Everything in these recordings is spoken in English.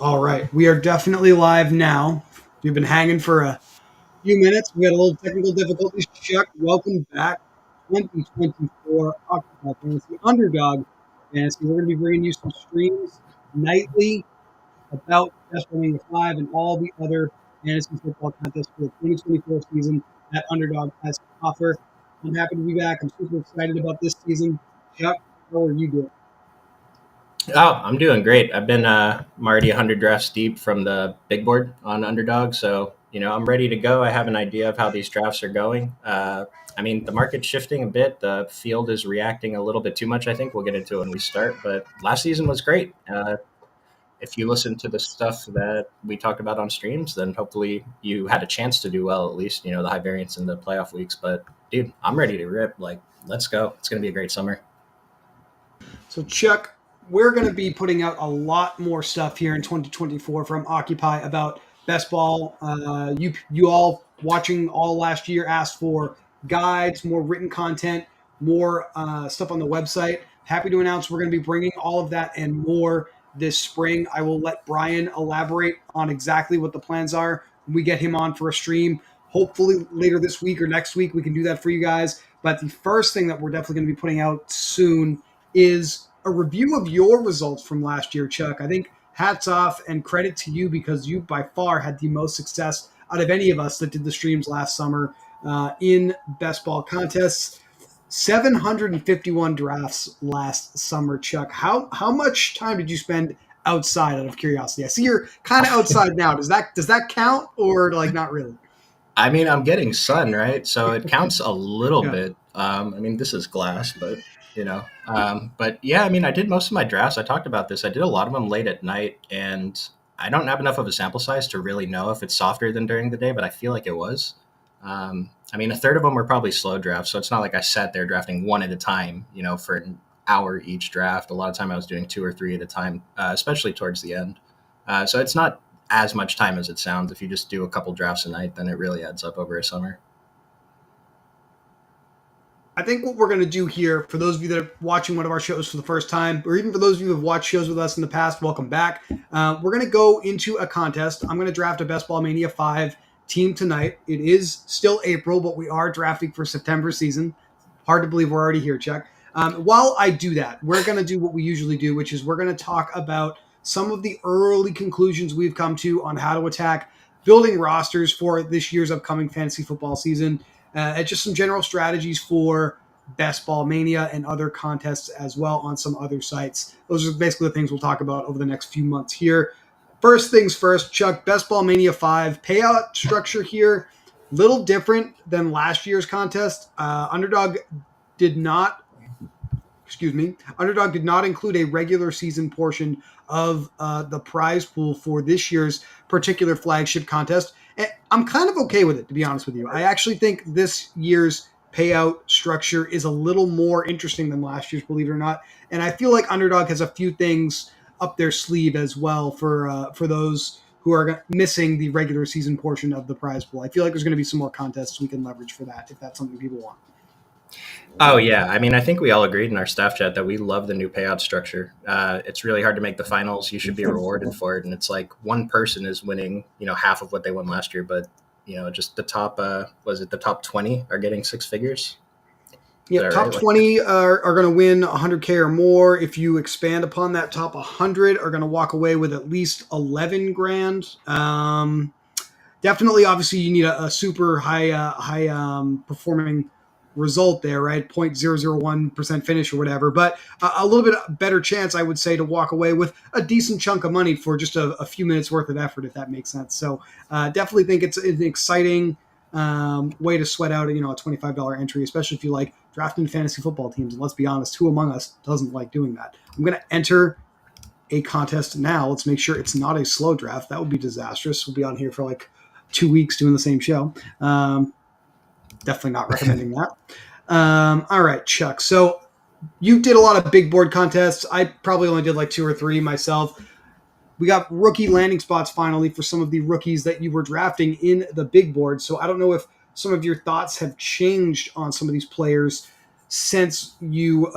All right, we are definitely live now. We've been hanging for a few minutes. We had a little technical difficulties. Chuck, welcome back. 2024 Occupy Fantasy Underdog Fantasy. We're going to be bringing you some streams nightly about Ball Mania 5 and all the other fantasy football contests for the 2024 season that Underdog has to offer. I'm happy to be back. I'm super excited about this season. Chuck, how are you doing? Oh, I'm doing great. I'm already 100 drafts deep from the big board on Underdog, so I'm ready to go. I have an idea of how these drafts are going. The market's shifting a bit. The field is reacting a little bit too much. I think we'll get into it when we start. But last season was great. If you listen to the stuff that we talked about on streams, then hopefully you had a chance to do well at least. The high variance in the playoff weeks. But dude, I'm ready to rip. Like, let's go. It's gonna be a great summer. So, Chuck, we're going to be putting out a lot more stuff here in 2024 from Occupy about best ball. You all watching all last year asked for guides, more written content, more stuff on the website. Happy to announce we're going to be bringing all of that and more this spring. I will let Brian elaborate on exactly what the plans are when we get him on for a stream. Hopefully later this week or next week we can do that for you guys. But the first thing that we're definitely going to be putting out soon is a review of your results from last year, Chuck. I think hats off and credit to you because you by far had the most success out of any of us that did the streams last summer in best ball contests. 751 drafts last summer, Chuck. How much time did you spend outside out of curiosity? I see you're kind of outside now. Does that count or like not really? I'm getting sun, right? So it counts a little Yeah. bit. This is glass, but yeah, I did most of my drafts. I talked about this. I did a lot of them late at night, and I don't have enough of a sample size to really know if it's softer than during the day, but I feel like it was. A third of them were probably slow drafts, so it's not like I sat there drafting one at a time, for an hour each draft. A lot of time I was doing two or three at a time, especially towards the end. So it's not as much time as it sounds. If you just do a couple drafts a night, then it really adds up over a summer. I think what we're going to do here, for those of you that are watching one of our shows for the first time, or even for those of you who have watched shows with us in the past, welcome back. We're going to go into a contest. I'm going to draft a Ball Mania 5 team tonight. It is still April, but we are drafting for September season. Hard to believe we're already here, Chuck. While I do that, we're going to do what we usually do, which is we're going to talk about some of the early conclusions we've come to on how to attack building rosters for this year's upcoming fantasy football season. And just some general strategies for Best Ball Mania and other contests as well on some other sites. Those are basically the things we'll talk about over the next few months here. First things first, Chuck, Best Ball Mania 5 payout structure here, little different than last year's contest. Underdog did not include a regular season portion of the prize pool for this year's particular flagship contest. And I'm kind of okay with it, to be honest with you. I actually think this year's payout structure is a little more interesting than last year's, believe it or not. And I feel like Underdog has a few things up their sleeve as well for those who are missing the regular season portion of the prize pool. I feel like there's going to be some more contests we can leverage for that if that's something people want. Oh yeah, I think we all agreed in our staff chat that we love the new payout structure. It's really hard to make the finals. You should be rewarded for it, and it's like one person is winning, half of what they won last year. But just the top, the top 20 are getting six figures? Yeah, top right? 20 are going to win 100K or more. If you expand upon that, top 100 are going to walk away with at least 11 grand. Definitely, obviously, you need a super high performing result there, right? 0.001% finish or whatever. But a little bit better chance, I would say, to walk away with a decent chunk of money for just a few minutes worth of effort, if that makes sense. So definitely think it's an exciting way to sweat out a $25 entry, especially if you like drafting fantasy football teams. And let's be honest, who among us doesn't like doing that? I'm going to enter a contest now. Let's make sure it's not a slow draft. That would be disastrous. We'll be on here for like 2 weeks doing the same show. Definitely not recommending that. All right, Chuck. So you did a lot of big board contests. I probably only did like 2 or 3 myself. We got rookie landing spots finally for some of the rookies that you were drafting in the big board. So I don't know if some of your thoughts have changed on some of these players since you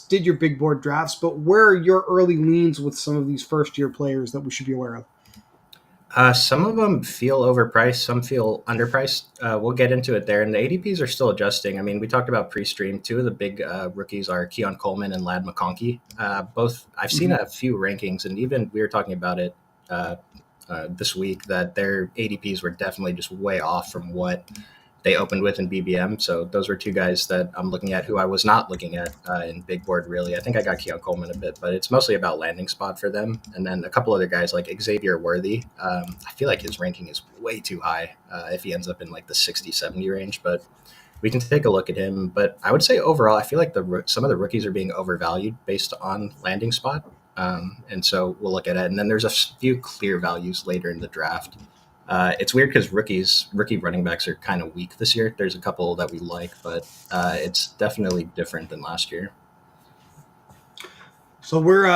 did your big board drafts, but where are your early leans with some of these first year players that we should be aware of? Some of them feel overpriced, some feel underpriced. We'll get into it there. And the ADPs are still adjusting. I mean, we talked about pre-stream. Two of the big rookies are Keon Coleman and Lad McConkey. Both, I've seen Mm-hmm. a few rankings, and even we were talking about it this week that their ADPs were definitely just way off from what they opened with in BBM. So those were two guys that I'm looking at who I was not looking at in big board, really. I think I got Keon Coleman a bit, but it's mostly about landing spot for them. And then a couple other guys like Xavier Worthy. I feel like his ranking is way too high if he ends up in like the 60, 70 range, but we can take a look at him. But I would say overall, I feel like some of the rookies are being overvalued based on landing spot. And so we'll look at it. And then there's a few clear values later in the draft. It's weird because rookie running backs are kind of weak this year. There's a couple that we like, but it's definitely different than last year. So we're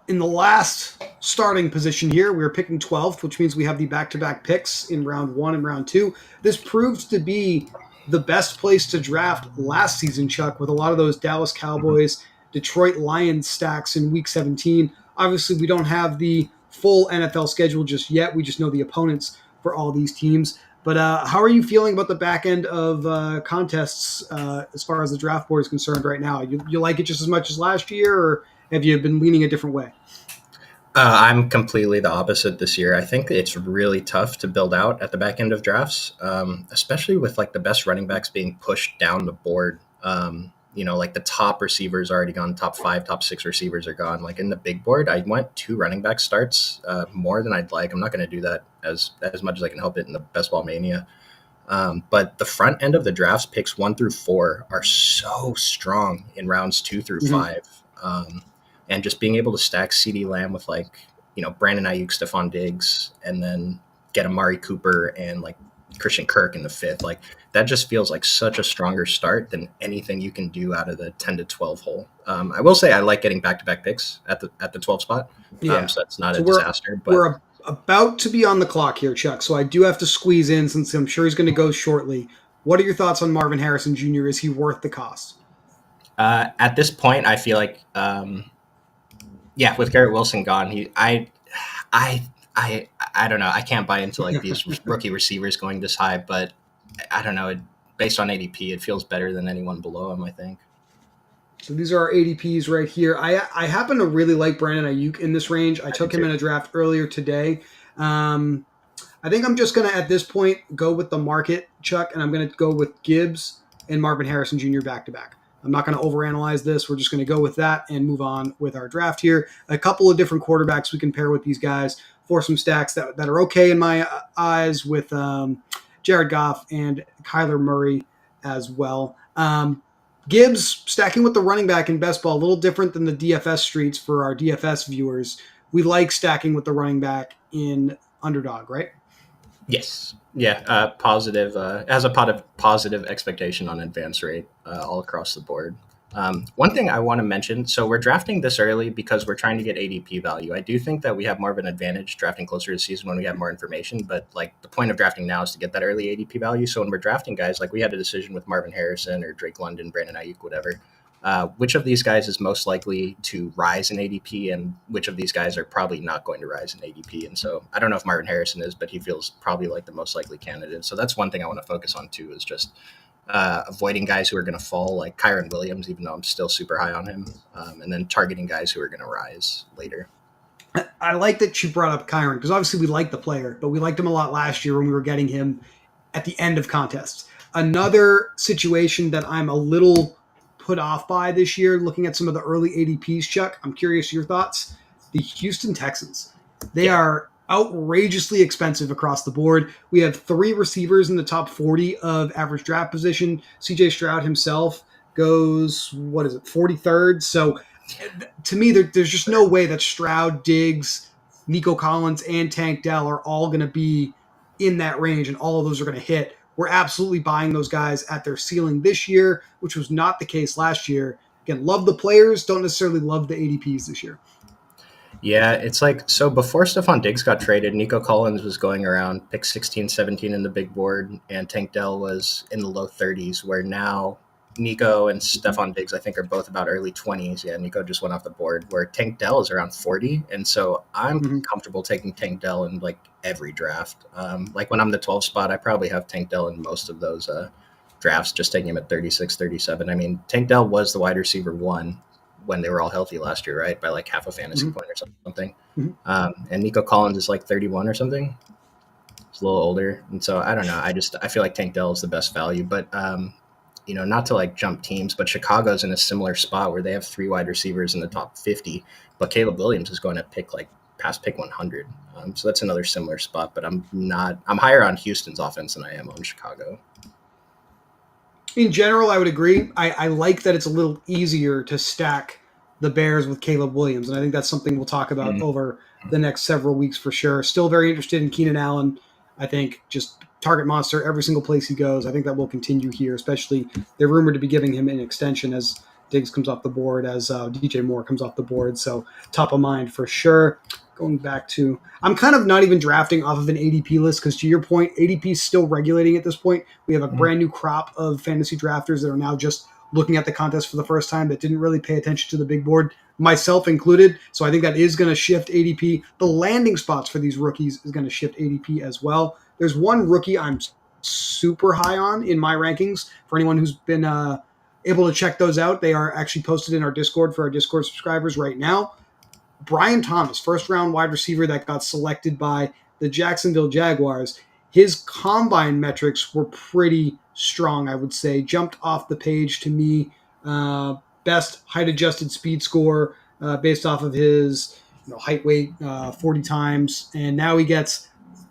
in the last starting position here. We're picking 12th, which means we have the back-to-back picks in round 1 and round 2. This proved to be the best place to draft last season, Chuck, with a lot of those Dallas Cowboys, Detroit Lions stacks in week 17. Obviously, we don't have the full NFL schedule just yet. We just know the opponents for all these teams. But how are you feeling about the back end of contests as far as the draft board is concerned right now? You like it just as much as last year, or have you been leaning a different way? I'm completely the opposite this year. I think it's really tough to build out at the back end of drafts, especially with like the best running backs being pushed down the board. Like the top receivers already gone, top 5, top 6 receivers are gone. Like in the big board, I went 2 running back starts more than I'd like. I'm not going to do that as much as I can help it in the Best Ball Mania. But the front end of the drafts, picks 1 through 4, are so strong in rounds 2 through Mm-hmm. 5. And just being able to stack CD Lamb with Brandon Ayuk, Stephon Diggs, and then get Amari Cooper and like Christian Kirk in the 5th, like that just feels like such a stronger start than anything you can do out of the 10 to 12 hole. I will say I like getting back-to-back picks at the 12 spot. Yeah. So that's not So a disaster. But we're about to be on the clock here, Chuck. So I do have to squeeze in since I'm sure he's going to go shortly. What are your thoughts on Marvin Harrison Jr.? Is he worth the cost? at this point, I feel like, yeah, with Garrett Wilson gone, I, I don't know. I can't buy into like these rookie receivers going this high, but I don't know. Based on ADP, it feels better than anyone below him, I think. So these are our ADPs right here. I happen to really like Brandon Ayuk in this range. I I do took him too. in a draft earlier today. Um, I think I'm just going to, at this point, go with the market, Chuck, and I'm going to go with Gibbs and Marvin Harrison Jr. back to back. I'm not going to overanalyze this. We're just going to go with that and move on with our draft here. A couple of different quarterbacks we can pair with these guys for some stacks that are okay in my eyes with Jared Goff and Kyler Murray as well. Gibbs stacking with the running back in best ball, a little different than the DFS streets for our DFS viewers. We like stacking with the running back in Underdog, right? Yes. Yeah. Positive. Has a pot of positive expectation on advance rate all across the board. One thing I want to mention, so we're drafting this early because we're trying to get ADP value. I do think that we have more of an advantage drafting closer to the season when we have more information, but like the point of drafting now is to get that early ADP value. So when we're drafting guys, like we had a decision with Marvin Harrison or Drake London, Brandon Ayuk, whatever. Which of these guys is most likely to rise in ADP, and which of these guys are probably not going to rise in ADP? And so I don't know if Marvin Harrison is, but he feels probably like the most likely candidate. So that's one thing I want to focus on too, is just avoiding guys who are going to fall, like Kyron Williams, even though I'm still super high on him, and then targeting guys who are going to rise later. I like that you brought up Kyron because obviously we like the player, but we liked him a lot last year when we were getting him at the end of contests. Another situation that I'm a little put off by this year, looking at some of the early ADPs, Chuck, I'm curious your thoughts. The Houston Texans. They Yeah. are outrageously expensive across the board. We have 3 receivers in the top 40 of average draft position. CJ Stroud himself goes, 43rd? So to me, there's just no way that Stroud, Diggs, Nico Collins, and Tank Dell are all going to be in that range, and all of those are going to hit. We're absolutely buying those guys at their ceiling this year, which was not the case last year. Again, love the players, don't necessarily love the ADPs this year. Yeah, it's like, so before Stephon Diggs got traded, Nico Collins was going around pick 16, 17 in the big board, and Tank Dell was in the low 30s, where now Nico and Stephon Diggs, I think, are both about early 20s. Yeah, Nico just went off the board, where Tank Dell is around 40. And so I'm Mm-hmm. comfortable taking Tank Dell in like every draft. Like when I'm the 12 spot, I probably have Tank Dell in most of those drafts, just taking him at 36, 37. I mean, Tank Dell was the wide receiver one when they were all healthy last year, right? By like half a fantasy Mm-hmm. point or something. Mm-hmm. And Nico Collins is like 31 or something. It's a little older, and so I don't know. I feel like Tank Dell is the best value, but not to like jump teams, but Chicago's in a similar spot where they have 3 wide receivers in the top 50, but Caleb Williams is going to pick like past pick 100. So that's another similar spot, but I'm higher on Houston's offense than I am on Chicago. In general, I would agree. I like that it's a little easier to stack the Bears with Caleb Williams, and I think that's something we'll talk about Mm. over the next several weeks for sure. Still very interested in Keenan Allen. I think just target monster every single place he goes. I think that will continue here, especially they're rumored to be giving him an extension as Diggs comes off the board, as DJ Moore comes off the board. So top of mind for sure. Going back to, I'm kind of not even drafting off of an ADP list because to your point, ADP is still regulating at this point. We have a brand new crop of fantasy drafters that are now just looking at the contest for the first time that didn't really pay attention to the big board, myself included. So I think that is going to shift ADP. The landing spots for these rookies is going to shift ADP as well. There's one rookie I'm super high on in my rankings. For anyone who's been able to check those out, they are actually posted in our Discord for our Discord subscribers right now. Brian Thomas, first round wide receiver that got selected by the Jacksonville Jaguars. His combine metrics were pretty strong, I would say. Jumped off the page to me. Best height adjusted speed score based off of his height weight 40 times. And now he gets,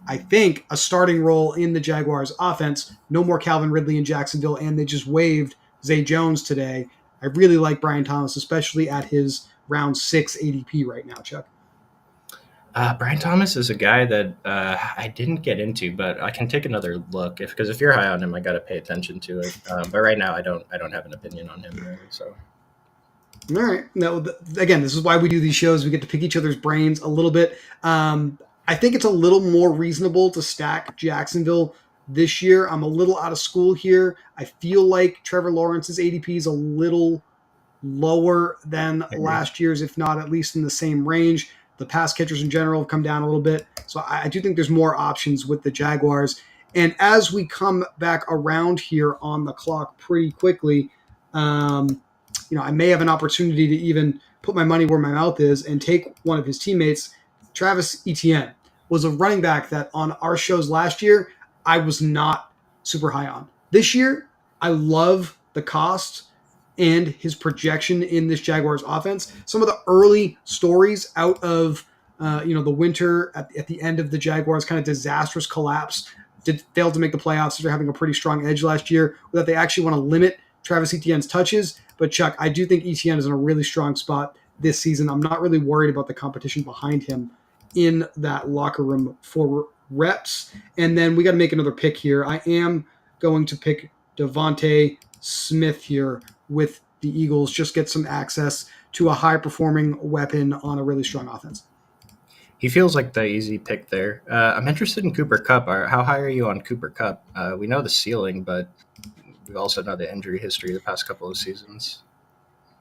I think, a starting role in the Jaguars offense. No more Calvin Ridley in Jacksonville, and they just waived Zay Jones today. I really like Brian Thomas, especially at his round 6 ADP right now, Chuck. Brian Thomas is a guy that I didn't get into, but I can take another look because if you're high on him, I got to pay attention to it. But right now, I don't have an opinion on him really. So All right. Now, again, this is why we do these shows. We get to pick each other's brains a little bit. I think it's a little more reasonable to stack Jacksonville this year. I'm a little out of school here. I feel like Trevor Lawrence's ADP is a little lower than I agree. last year's, if not at least in the same range. The pass catchers in general have come down a little bit. So I do think there's more options with the Jaguars. And as we come back around here on the clock pretty quickly, I may have an opportunity to even put my money where my mouth is and take one of his teammates. Travis Etienne was a running back that on our shows last year, I was not super high on. This year, I love the cost and his projection in this Jaguars offense. Some of the early stories out of the winter at the end of the Jaguars kind of disastrous collapse failed to make the playoffs after having a pretty strong edge last year, that they actually want to limit Travis Etienne's touches. But Chuck, I do think Etienne is in a really strong spot this season. I'm not really worried about the competition behind him in that locker room for reps. And then we got to make another pick here. I am going to pick Devontae Smith here with the Eagles, just get some access to a high performing weapon on a really strong offense. He feels like the easy pick there. I'm interested in Cooper Kupp. How high are you on Cooper Kupp? We know the ceiling, but we also know the injury history the past couple of seasons.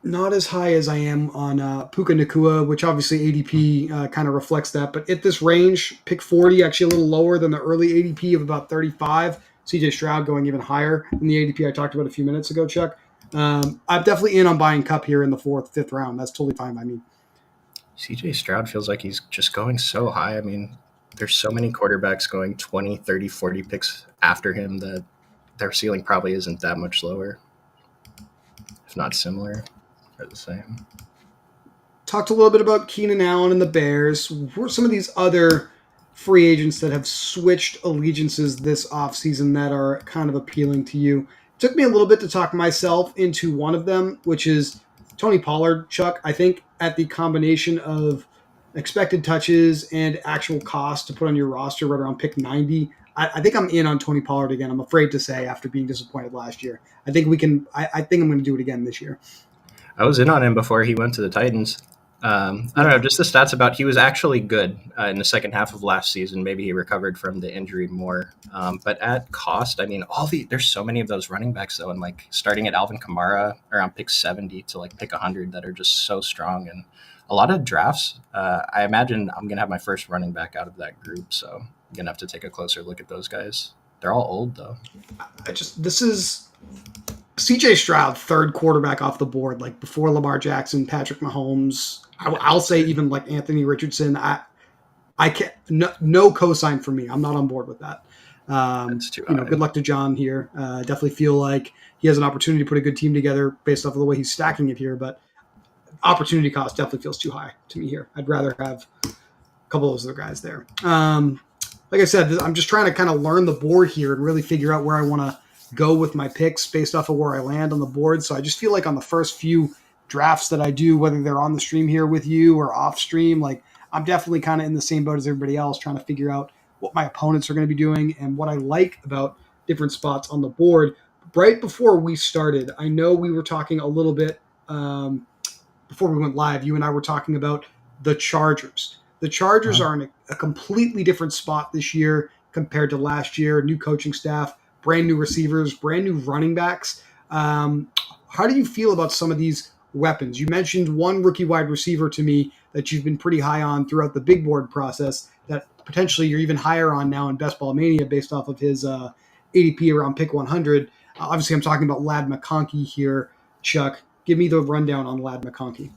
Not as high as I am on Puka Nakua, which obviously ADP kind of reflects that. But at this range, pick 40, actually a little lower than the early ADP of about 35. CJ Stroud going even higher than the ADP I talked about a few minutes ago, Chuck. I'm definitely in on buying Kupp here in the 4th, 5th round. That's totally fine by me. CJ Stroud feels like he's just going so high. I mean, there's so many quarterbacks going 20, 30, 40 picks after him that their ceiling probably isn't that much lower, if not similar or the same. Talked a little bit about Keenan Allen and the Bears. Who are some of these other free agents that have switched allegiances this offseason that are kind of appealing to you? It took me a little bit to talk myself into one of them, which is Tony Pollard. Chuck, I think at the combination of expected touches and actual cost to put on your roster right around pick 90, I think I'm in on Tony Pollard again. I'm afraid to say after being disappointed last year. I think we can. I think I'm going to do it again this year. I was in on him before he went to the Titans. I don't know, just the stats about he was actually good in the second half of last season. Maybe he recovered from the injury more, but at cost, I mean, there's so many of those running backs though, and like starting at Alvin Kamara around pick 70 to like pick 100 that are just so strong, and a lot of drafts. I imagine I'm gonna have my first running back out of that group, so I'm gonna have to take a closer look at those guys. They're all old though. This is CJ Stroud, third quarterback off the board, like before Lamar Jackson, Patrick Mahomes. I'll say even like Anthony Richardson. I can't, no cosign for me. I'm not on board with that. That's too high. Good luck to John here. Definitely feel like he has an opportunity to put a good team together based off of the way he's stacking it here, but opportunity cost definitely feels too high to me here. I'd rather have a couple of those other guys there. Like I said, I'm just trying to kind of learn the board here and really figure out where I want to go with my picks based off of where I land on the board. So I just feel like on the first few drafts that I do, whether they're on the stream here with you or off stream, like I'm definitely kind of in the same boat as everybody else, trying to figure out what my opponents are going to be doing and what I like about different spots on the board. Right before we started, I know we were talking a little bit before we went live. You and I were talking about the Chargers. The Chargers are in a completely different spot this year compared to last year. New coaching staff, brand new receivers, brand new running backs. How do you feel about some of these weapons? You mentioned one rookie wide receiver to me that you've been pretty high on throughout the big board process that potentially you're even higher on now in Best Ball Mania based off of his ADP around pick 100. Obviously, I'm talking about Ladd McConkey here. Chuck, give me the rundown on Ladd McConkey.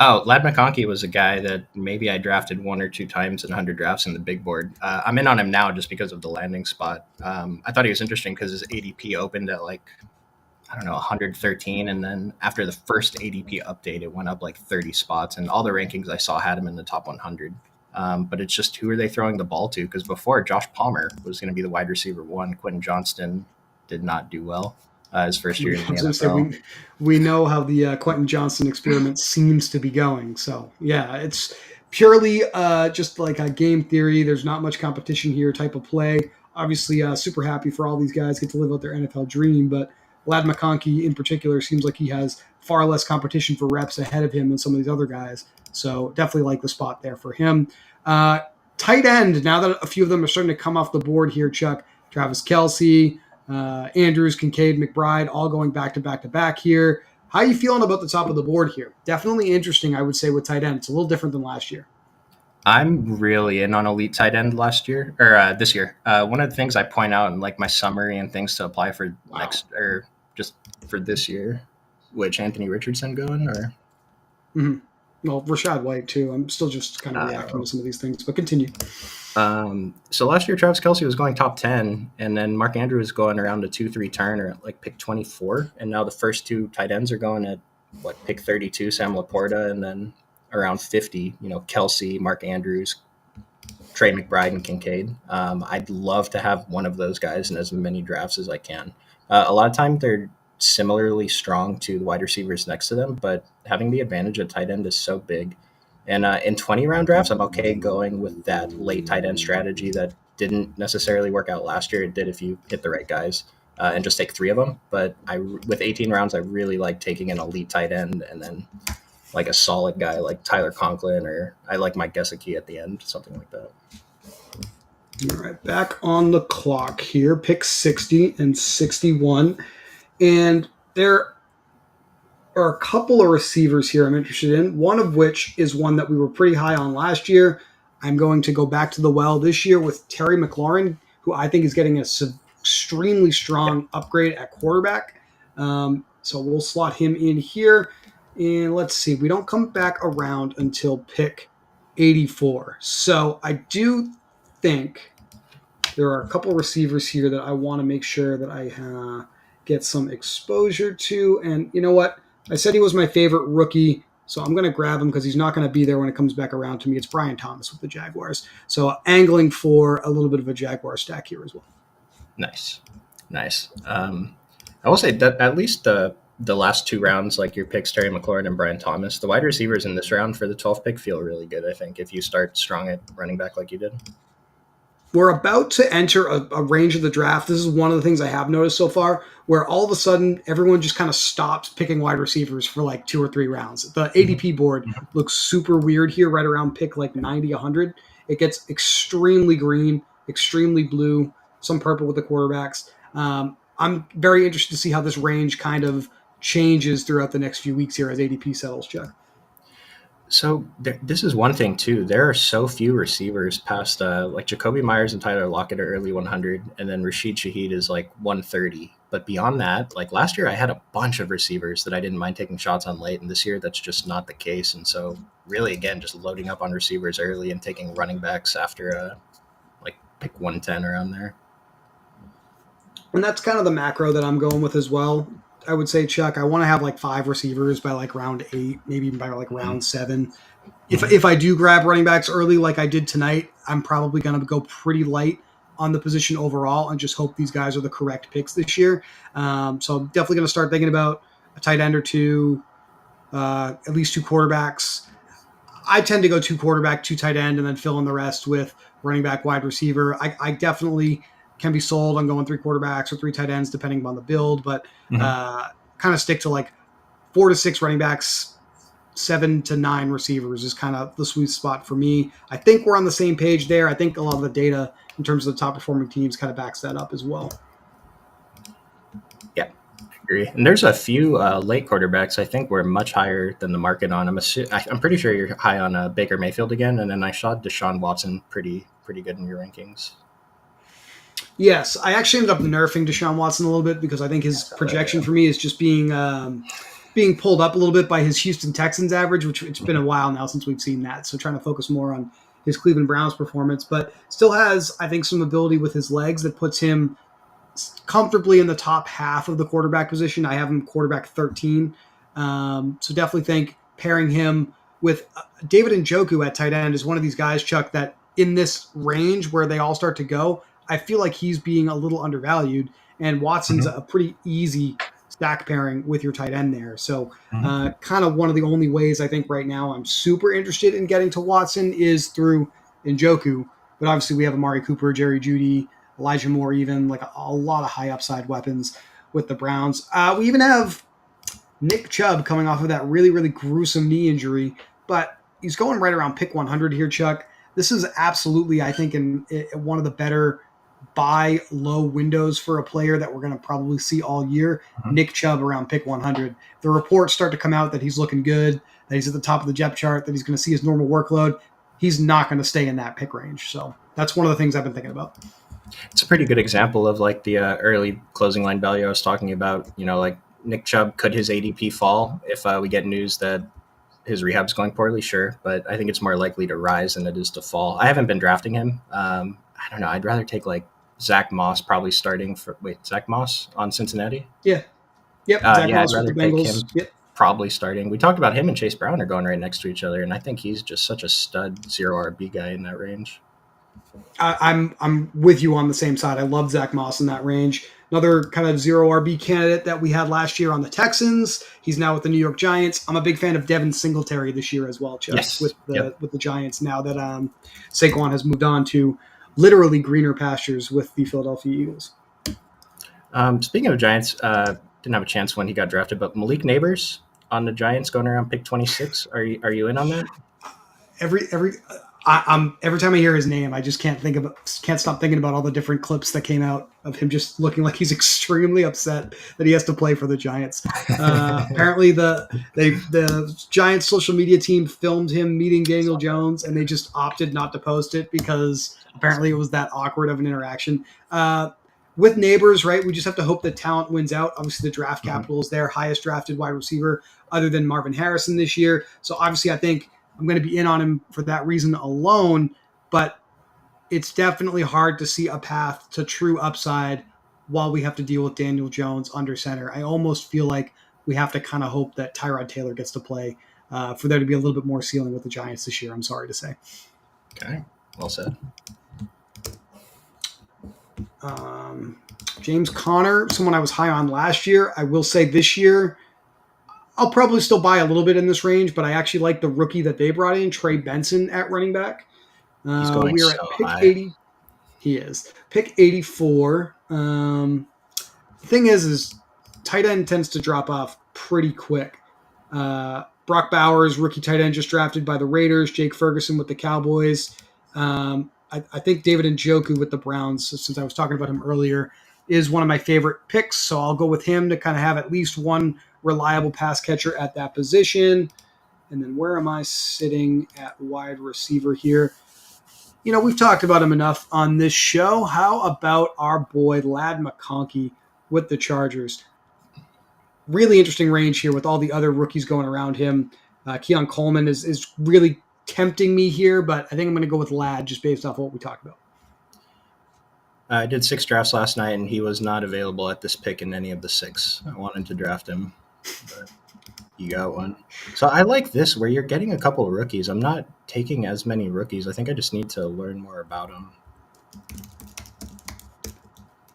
Oh, Ladd McConkey was a guy that maybe I drafted one or two times in 100 drafts in the big board. I'm in on him now just because of the landing spot. I thought he was interesting because his ADP opened at like, I don't know, 113. And then after the first ADP update, it went up like 30 spots. And all the rankings I saw had him in the top 100. But it's just who are they throwing the ball to? Because before, Josh Palmer was going to be the wide receiver one. Quentin Johnston did not do well. His first year in the NFL. We know how the Quentin Johnston experiment seems to be going. So, yeah, it's purely just like a game theory. There's not much competition here type of play. Obviously, super happy for all these guys get to live out their NFL dream. But Ladd McConkey in particular seems like he has far less competition for reps ahead of him than some of these other guys. So definitely like the spot there for him. Tight end, now that a few of them are starting to come off the board here, Chuck. Travis Kelce, Andrews, Kincaid, McBride, all going back to back to back here. How are you feeling about the top of the board here? Definitely interesting, I would say, with tight end. It's a little different than last year. I'm really in on elite tight end last year or this year. One of the things I point out in like my summary and things to apply for next or just for this year, which Anthony Richardson going or Well, Rashad White too. I'm still just kind of reacting to some of these things, but continue. So last year, Travis Kelce was going top 10, and then Mark Andrews was going around a 2-3 turn or like pick 24. And now the first two tight ends are going at pick 32, Sam Laporta, and then around 50, Kelce, Mark Andrews, Trey McBride, and Kincaid. I'd love to have one of those guys in as many drafts as I can. A lot of time they're similarly strong to the wide receivers next to them, but having the advantage at tight end is so big. And in 20-round drafts, I'm okay going with that late tight end strategy that didn't necessarily work out last year. It did if you hit the right guys and just take three of them. But with 18 rounds, I really like taking an elite tight end and then like a solid guy like Tyler Conklin, or I like Mike Gesicki at the end, something like that. All right, back on the clock here, pick 60 and 61. And there are a couple of receivers here I'm interested in, one of which is one that we were pretty high on last year. I'm going to go back to the well this year with Terry McLaurin, who I think is getting an extremely strong upgrade at quarterback. So we'll slot him in here. And let's see, we don't come back around until pick 84. So I do think there are a couple receivers here that I want to make sure that I get some exposure to. And you know what? I said he was my favorite rookie, so I'm going to grab him because he's not going to be there when it comes back around to me. It's Brian Thomas with the Jaguars. So angling for a little bit of a Jaguar stack here as well. Nice. I will say that at least the last two rounds, like your picks, Terry McLaurin and Brian Thomas, the wide receivers in this round for the 12th pick feel really good, I think, if you start strong at running back like you did. we're about to enter a range of the draft. This is one of the things I have noticed so far, where all of a sudden everyone just kind of stops picking wide receivers for like 2 or 3 rounds. The Mhm. ADP board looks super weird here, right around pick like 90, 100. It gets extremely green, extremely blue, some purple with the quarterbacks. I'm very interested to see how this range kind of changes throughout the next few weeks here as ADP settles, Chuck. So this is one thing too. There are so few receivers past like Jacoby Myers and Tyler Lockett are early 100, and then Rashid Shaheed is like 130. But beyond that, like last year, I had a bunch of receivers that I didn't mind taking shots on late, and this year that's just not the case. And so, really, again, just loading up on receivers early and taking running backs after like pick 110 around there. And that's kind of the macro that I'm going with as well. I would say, Chuck, I want to have like 5 receivers by like round 8, maybe even by like Mm-hmm. round 7. Mm-hmm. If I do grab running backs early like I did tonight, I'm probably going to go pretty light on the position overall and just hope these guys are the correct picks this year. So I'm definitely going to start thinking about a tight end or two, at least 2 quarterbacks. I tend to go 2 quarterback, 2 tight end, and then fill in the rest with running back, wide receiver. I definitely can be sold on going 3 quarterbacks or 3 tight ends depending on the build, but Mm-hmm. uh, kind of stick to like 4 to 6 running backs, 7 to 9 receivers is kind of the sweet spot for me. I think we're on the same page there. I think a lot of the data in terms of the top performing teams kind of backs that up as well. Yeah, agree. And there's a few late quarterbacks I think were much higher than the market on. I'm pretty sure you're high on Baker Mayfield again, and then I shot Deshaun Watson pretty good in your rankings. Yes, I actually ended up nerfing Deshaun Watson a little bit because I think I his saw that. projection Yeah. for me is just being pulled up a little bit by his Houston Texans average, which it's been a while now since we've seen that. So trying to focus more on his Cleveland Browns performance, but still has, I think, some ability with his legs that puts him comfortably in the top half of the quarterback position. I have him quarterback 13. So definitely think pairing him with David Njoku at tight end is one of these guys, Chuck, that in this range where they all start to go, I feel like he's being a little undervalued. And Watson's Mm-hmm. a pretty easy stack pairing with your tight end there. So Mm-hmm. kind of one of the only ways I think right now I'm super interested in getting to Watson is through Njoku. But obviously we have Amari Cooper, Jerry Jeudy, Elijah Moore, even like a lot of high upside weapons with the Browns. We even have Nick Chubb coming off of that really, really gruesome knee injury, but he's going right around pick 100 here, Chuck. This is absolutely, I think, in one of the better buy low windows for a player that we're going to probably see all year. Mm-hmm. Nick Chubb around pick 100. The reports start to come out that he's looking good, that he's at the top of the depth chart, that he's going to see his normal workload. He's not going to stay in that pick range. So that's one of the things I've been thinking about. It's a pretty good example of like the early closing line value I was talking about. You know, like Nick Chubb, could his ADP fall if we get news that his rehab's going poorly? Sure, but I think it's more likely to rise than it is to fall. I haven't been drafting him. I don't know. I'd rather take like Zach Moss probably starting for Zach Moss on Cincinnati. Yeah. Yep. Zach Yeah, I'd Moss with the rather take Bengals. him Yep. probably starting. We talked about him and Chase Brown are going right next to each other, and I think he's just such a stud 0 RB guy in that range. I'm with you on the same side. I love Zach Moss in that range. Another kind of 0 RB candidate that we had last year on the Texans. He's now with the New York Giants. I'm a big fan of Devin Singletary this year as well, Chuck, Yes. Yep. with the Giants now that Saquon has moved on to literally greener pastures with the Philadelphia Eagles. Speaking of Giants, didn't have a chance when he got drafted, but Malik Neighbors on the Giants going around pick 26. Are you in on that? Every time I hear his name, I just can't stop thinking about all the different clips that came out of him just looking like he's extremely upset that he has to play for the Giants. Apparently, the Giants social media team filmed him meeting Daniel Jones, and they just opted not to post it because apparently it was that awkward of an interaction. With Neighbors, right? We just have to hope that talent wins out. Obviously, the draft capital is their highest drafted wide receiver, other than Marvin Harrison this year. So obviously, I think I'm going to be in on him for that reason alone, but it's definitely hard to see a path to true upside while we have to deal with Daniel Jones under center. I almost feel like we have to kind of hope that Tyrod Taylor gets to play for there to be a little bit more ceiling with the Giants this year. I'm sorry to say. Okay, well said. James Conner, someone I was high on last year. I will say this year, I'll probably still buy a little bit in this range, but I actually like the rookie that they brought in, Trey Benson at running back. He's going We are so at pick high. 80. He is. Pick 84. The thing is tight end tends to drop off pretty quick. Brock Bowers, rookie tight end, just drafted by the Raiders. Jake Ferguson with the Cowboys. I think David Njoku with the Browns, since I was talking about him earlier, is one of my favorite picks. So I'll go with him to kind of have at least one reliable pass catcher at that position. And then where am I sitting at wide receiver here? We've talked about him enough on this show. How about our boy Ladd McConkey with the Chargers? Really interesting range here with all the other rookies going around him. Keon Coleman is really tempting me here, but I think I'm going to go with Ladd just based off of what we talked about. I did 6 drafts last night, and he was not available at this pick in any of the 6. I wanted to draft him, but you got one. So I like this where you're getting a couple of rookies. I'm not taking as many rookies. I think I just need to learn more about them.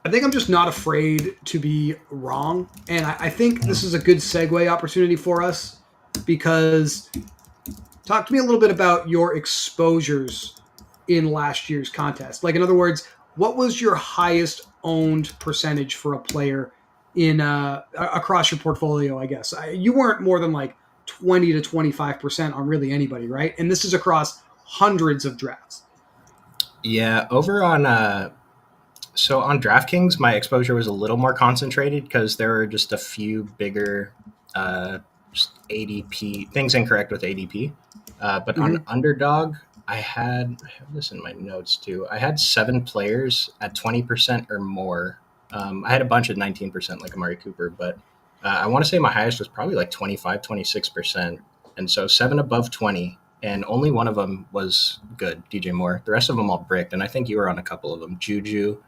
I think I'm just not afraid to be wrong. And I think this is a good segue opportunity for us because talk to me a little bit about your exposures in last year's contest. Like, in other words, what was your highest owned percentage for a player in across your portfolio, I guess? You weren't more than like 20 to 25% on really anybody, right? And this is across hundreds of drafts. Yeah, over on so on DraftKings, my exposure was a little more concentrated because there were just a few bigger just ADP things incorrect with ADP. But on Underdog, I have this in my notes too. I had 7 players at 20% or more. I had a bunch at 19% like Amari Cooper, but I want to say my highest was probably like 25, 26%. And so 7 above 20, and only one of them was good, DJ Moore. The rest of them all bricked, and I think you were on a couple of them. Juju.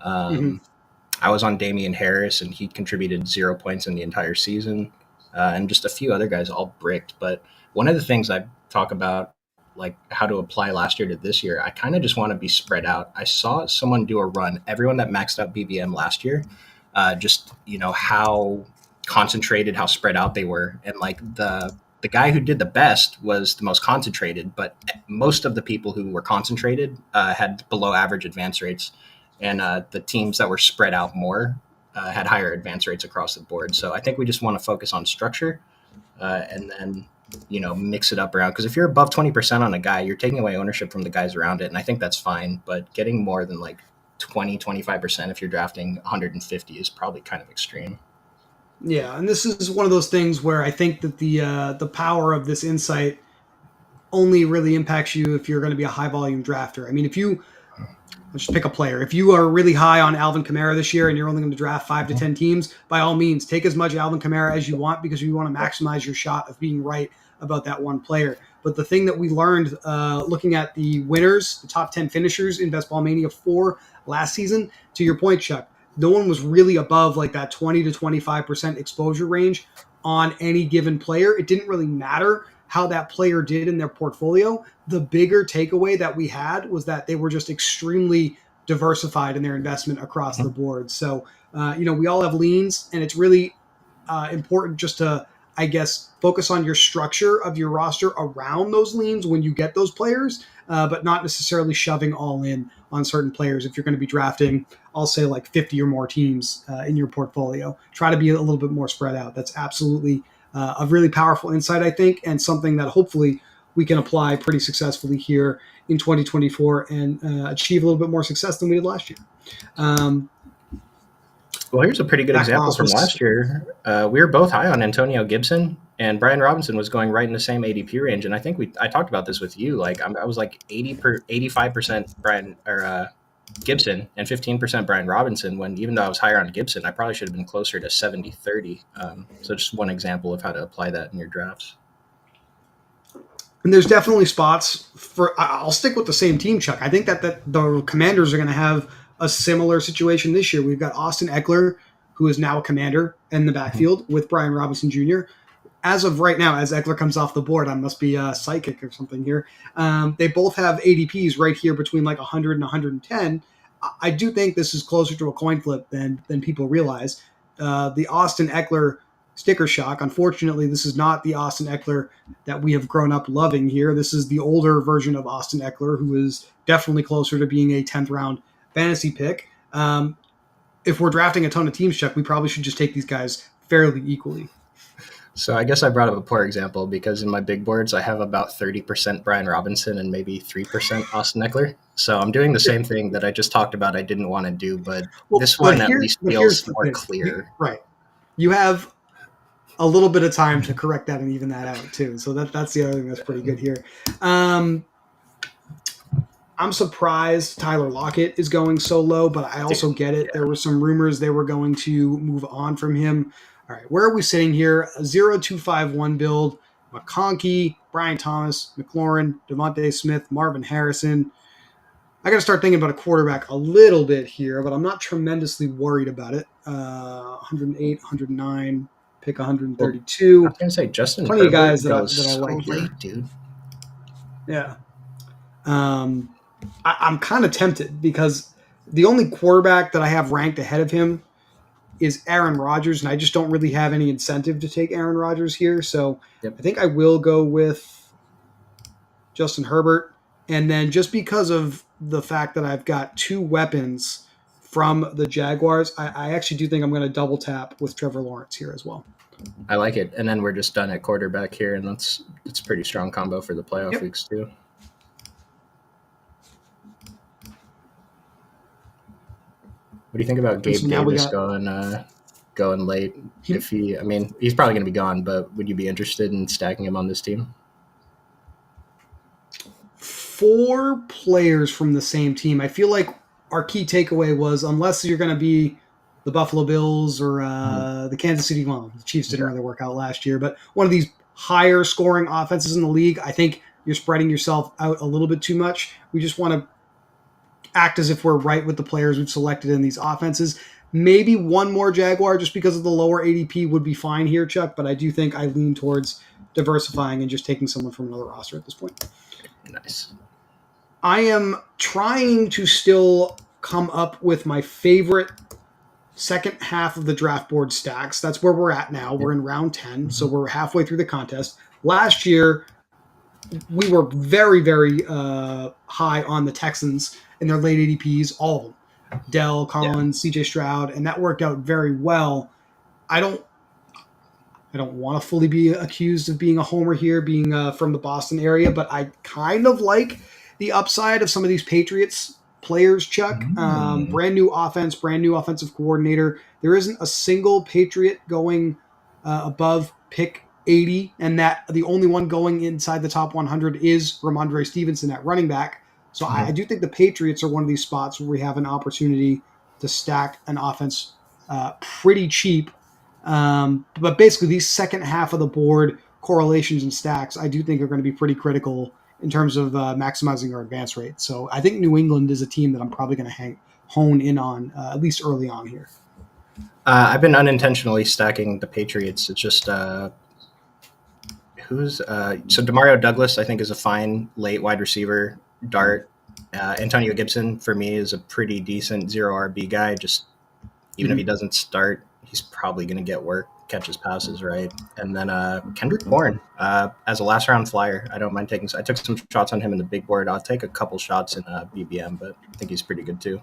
I was on Damian Harris, and he contributed 0 points in the entire season, and just a few other guys all bricked. But one of the things I talk about, like how to apply last year to this year, I kind of just want to be spread out. I saw someone do a run. Everyone that maxed out BBM last year, just how concentrated, how spread out they were, and like the guy who did the best was the most concentrated. But most of the people who were concentrated had below average advance rates. And the teams that were spread out more had higher advance rates across the board. So I think we just want to focus on structure and then, mix it up around. Because if you're above 20% on a guy, you're taking away ownership from the guys around it. And I think that's fine. But getting more than like 20, 25% if you're drafting 150 is probably kind of extreme. Yeah, and this is one of those things where I think that the power of this insight only really impacts you if you're going to be a high volume drafter. I mean, let's just pick a player. If you are really high on Alvin Kamara this year and you're only going to draft 5 to 10 teams, by all means, take as much Alvin Kamara as you want because you want to maximize your shot of being right about that one player. But the thing that we learned looking at the winners, the top 10 finishers in Ball Mania 4 last season, to your point, Chuck, no one was really above like that 20 to 25% exposure range on any given player. It didn't really matter how that player did in their portfolio. The bigger takeaway that we had was that they were just extremely diversified in their investment across the board. So, we all have leans, and it's really important just to, I guess, focus on your structure of your roster around those leans when you get those players, but not necessarily shoving all in on certain players. If you're going to be drafting, I'll say like 50 or more teams in your portfolio, try to be a little bit more spread out. That's absolutely a really powerful insight, I think, and something that hopefully we can apply pretty successfully here in 2024 and achieve a little bit more success than we did last year. Well, here's a pretty good example from last year. We were both high on Antonio Gibson, and Brian Robinson was going right in the same ADP range. And I think I talked about this with you. Like I was like 85% Brian Gibson and 15% Brian Robinson, when even though I was higher on Gibson, I probably should have been closer to 70-30. So just one example of how to apply that in your drafts. And there's definitely spots for, I'll stick with the same team, Chuck. I think that the Commanders are going to have a similar situation this year. We've got Austin Eckler, who is now a Commander in the backfield with Brian Robinson Jr. As of right now, as Eckler comes off the board, I must be a psychic or something here. They both have ADPs right here between like 100 and 110. I do think this is closer to a coin flip than people realize. The Austin Eckler sticker shock. Unfortunately, this is not the Austin Eckler that we have grown up loving here. This is the older version of Austin Eckler, who is definitely closer to being a 10th round fantasy pick. If we're drafting a ton of teams, Chuck, we probably should just take these guys fairly equally. So I guess I brought up a poor example because in my big boards I have about 30% Brian Robinson and maybe 3% Austin Eckler. So I'm doing the same thing that I just talked about I didn't want to do, but Well, this one at least here's feels the more thing. clear. Right. You have a little bit of time to correct that and even that out too. So that's the other thing that's pretty good here. I'm surprised Tyler Lockett is going so low, but I also get it. There were some rumors they were going to move on from him. All right, where are we sitting here? A 0-2-5-1 build. McConkey, Brian Thomas, McLaurin, Devontae Smith, Marvin Harrison. I got to start thinking about a quarterback a little bit here, but I'm not tremendously worried about it. 108, 109, pick Well, 132. I was gonna say Justin Plenty of guys Herbert that goes I so like here. late, dude. Yeah. I'm kind of tempted because the only quarterback that I have ranked ahead of him is Aaron Rodgers, and I just don't really have any incentive to take Aaron Rodgers here. So Yep. I think I will go with Justin Herbert. And then just because of the fact that I've got two weapons from the Jaguars, I actually do think I'm going to double tap with Trevor Lawrence here as well. I like it. And then we're just done at quarterback here, and it's a pretty strong combo for the playoff weeks too. What do you think about Gabe Davis going late? He's probably going to be gone, but would you be interested in stacking him on this team? 4 players from the same team. I feel like our key takeaway was unless you're going to be the Buffalo Bills or the Kansas City, well, the Chiefs didn't really work out last year, but one of these higher scoring offenses in the league, I think you're spreading yourself out a little bit too much. We just want to act as if we're right with the players we've selected in these offenses. Maybe one more Jaguar just because of the lower ADP would be fine here, Chuck, but I do think I lean towards diversifying and just taking someone from another roster at this point. Nice. I am trying to still come up with my favorite second half of the draft board stacks. That's where we're at now. We're in round 10, so we're halfway through the contest. Last year, we were very, very high on the Texans in their late ADPs, all of them. Dell, Collins, CJ Stroud, and that worked out very well. I don't want to fully be accused of being a homer here, being from the Boston area, but I kind of like the upside of some of these Patriots players, Chuck. Brand new offense, brand new offensive coordinator. There isn't a single Patriot going above pick 80, and that the only one going inside the top 100 is Ramondre Stevenson at running back. So I do think the Patriots are one of these spots where we have an opportunity to stack an offense pretty cheap. But basically, these second half of the board correlations and stacks, I do think are going to be pretty critical in terms of maximizing our advance rate. So I think New England is a team that I'm probably going to hone in on at least early on here. I've been unintentionally stacking the Patriots. It's just so Demario Douglas, I think, is a fine late wide receiver dart. Antonio Gibson for me is a pretty decent 0 RB guy. Just even if he doesn't start, he's probably going to get work, catch his passes right. And then Kendrick Bourne as a last round flyer. I don't mind taking. I took some shots on him in the big board. I'll take a couple shots in BBM, but I think he's pretty good too.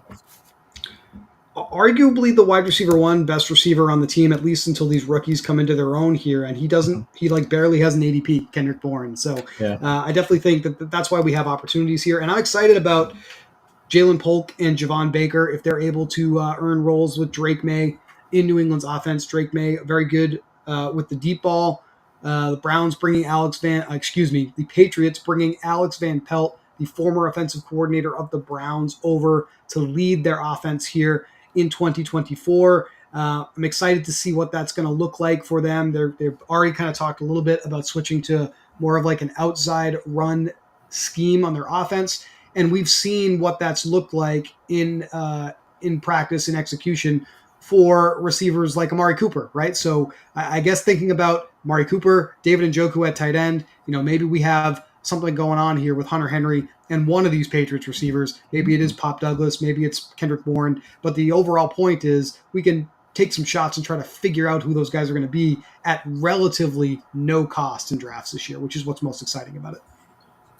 Arguably the wide receiver one, best receiver on the team, at least until these rookies come into their own here. And he barely has an ADP, Kendrick Bourne. So I definitely think that's why we have opportunities here. And I'm excited about Jalen Polk and Javon Baker if they're able to earn roles with Drake May in New England's offense. Drake May, very good with the deep ball. The Patriots bringing Alex Van Pelt, the former offensive coordinator of the Browns, over to lead their offense here in 2024. I'm excited to see what that's going to look like for them. They've already kind of talked a little bit about switching to more of like an outside run scheme on their offense. And we've seen what that's looked like in practice and execution for receivers like Amari Cooper, right? So I guess thinking about Amari Cooper, David Njoku at tight end, maybe we have something going on here with Hunter Henry and one of these Patriots receivers. Maybe it is Pop Douglas, maybe it's Kendrick Bourne. But the overall point is we can take some shots and try to figure out who those guys are going to be at relatively no cost in drafts this year, which is what's most exciting about it.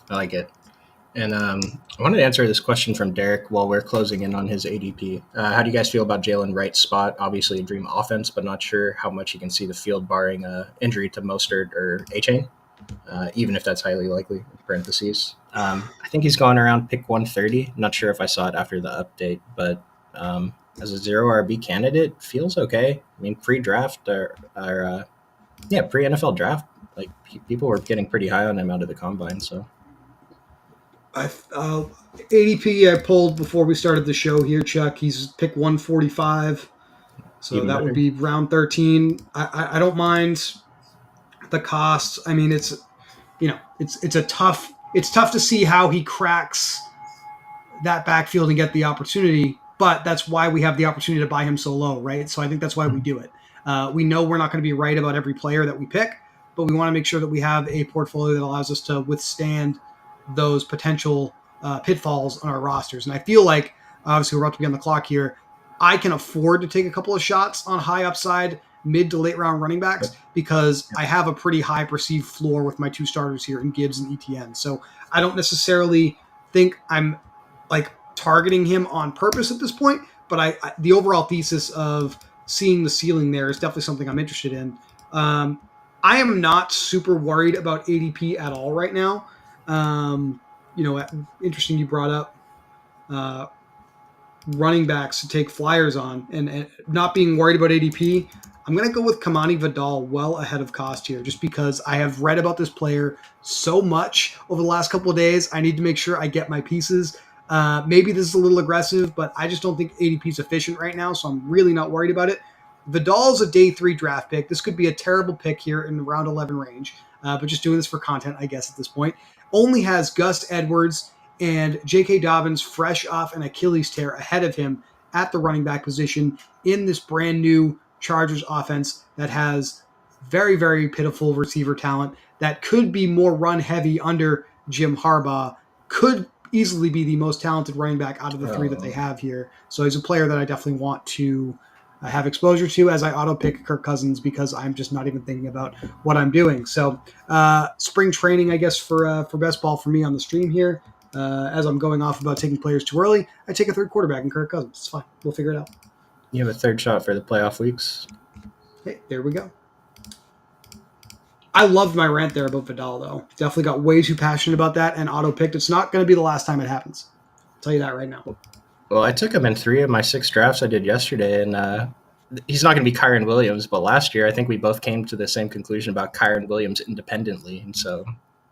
I like it. And I wanted to answer this question from Derek while we're closing in on his ADP. How do you guys feel about Jalen Wright's spot? Obviously, a dream offense, but not sure how much he can see the field barring injury to Mostert or A-Chain, even if that's highly likely, in parentheses. I think he's gone around pick 130. Not sure if I saw it after the update, but as a zero RB candidate, feels okay. I mean, pre-draft or pre-NFL draft, like people were getting pretty high on him out of the combine, so. ADP I pulled before we started the show here, Chuck. He's pick 145. So Even that would better. be round 13. I don't mind the cost. I mean, it's tough to see how he cracks that backfield and get the opportunity, but that's why we have the opportunity to buy him so low, right? So I think that's why we do it. We know we're not going to be right about every player that we pick, but we want to make sure that we have a portfolio that allows us to withstand those potential pitfalls on our rosters. And I feel like, obviously, we're about to be on the clock here. I can afford to take a couple of shots on high upside mid to late round running backs because I have a pretty high perceived floor with my two starters here in Gibbs and ETN. So I don't necessarily think I'm like targeting him on purpose at this point, but the overall thesis of seeing the ceiling there is definitely something I'm interested in. I am not super worried about ADP at all right now. Interesting you brought up uh, running backs to take flyers on and not being worried about ADP. I'm going to go with Kamani Vidal well ahead of cost here just because I have read about this player so much over the last couple of days. I need to make sure I get my pieces. Maybe this is a little aggressive, but I just don't think ADP is efficient right now, so I'm really not worried about it. Vidal is a day 3 draft pick. This could be a terrible pick here in the round 11 range, but just doing this for content, I guess, at this point. Only has Gus Edwards and J.K. Dobbins fresh off an Achilles tear ahead of him at the running back position in this brand new Chargers offense that has very, very pitiful receiver talent that could be more run heavy under Jim Harbaugh, could easily be the most talented running back out of the three that they have here. So he's a player that I definitely want to have exposure to as I auto pick Kirk Cousins because I'm just not even thinking about what I'm doing. So spring training, I guess, for best ball for me on the stream here. As I'm going off about taking players too early, I take a third quarterback in Kirk Cousins. It's fine. We'll figure it out. You have a third shot for the playoff weeks. Hey, there we go. I loved my rant there about Vidal, though. Definitely got way too passionate about that and auto picked. It's not going to be the last time it happens. I'll tell you that right now. Well, I took him in 3 of my 6 drafts I did yesterday, and he's not going to be Kyron Williams, but last year I think we both came to the same conclusion about Kyron Williams independently, and so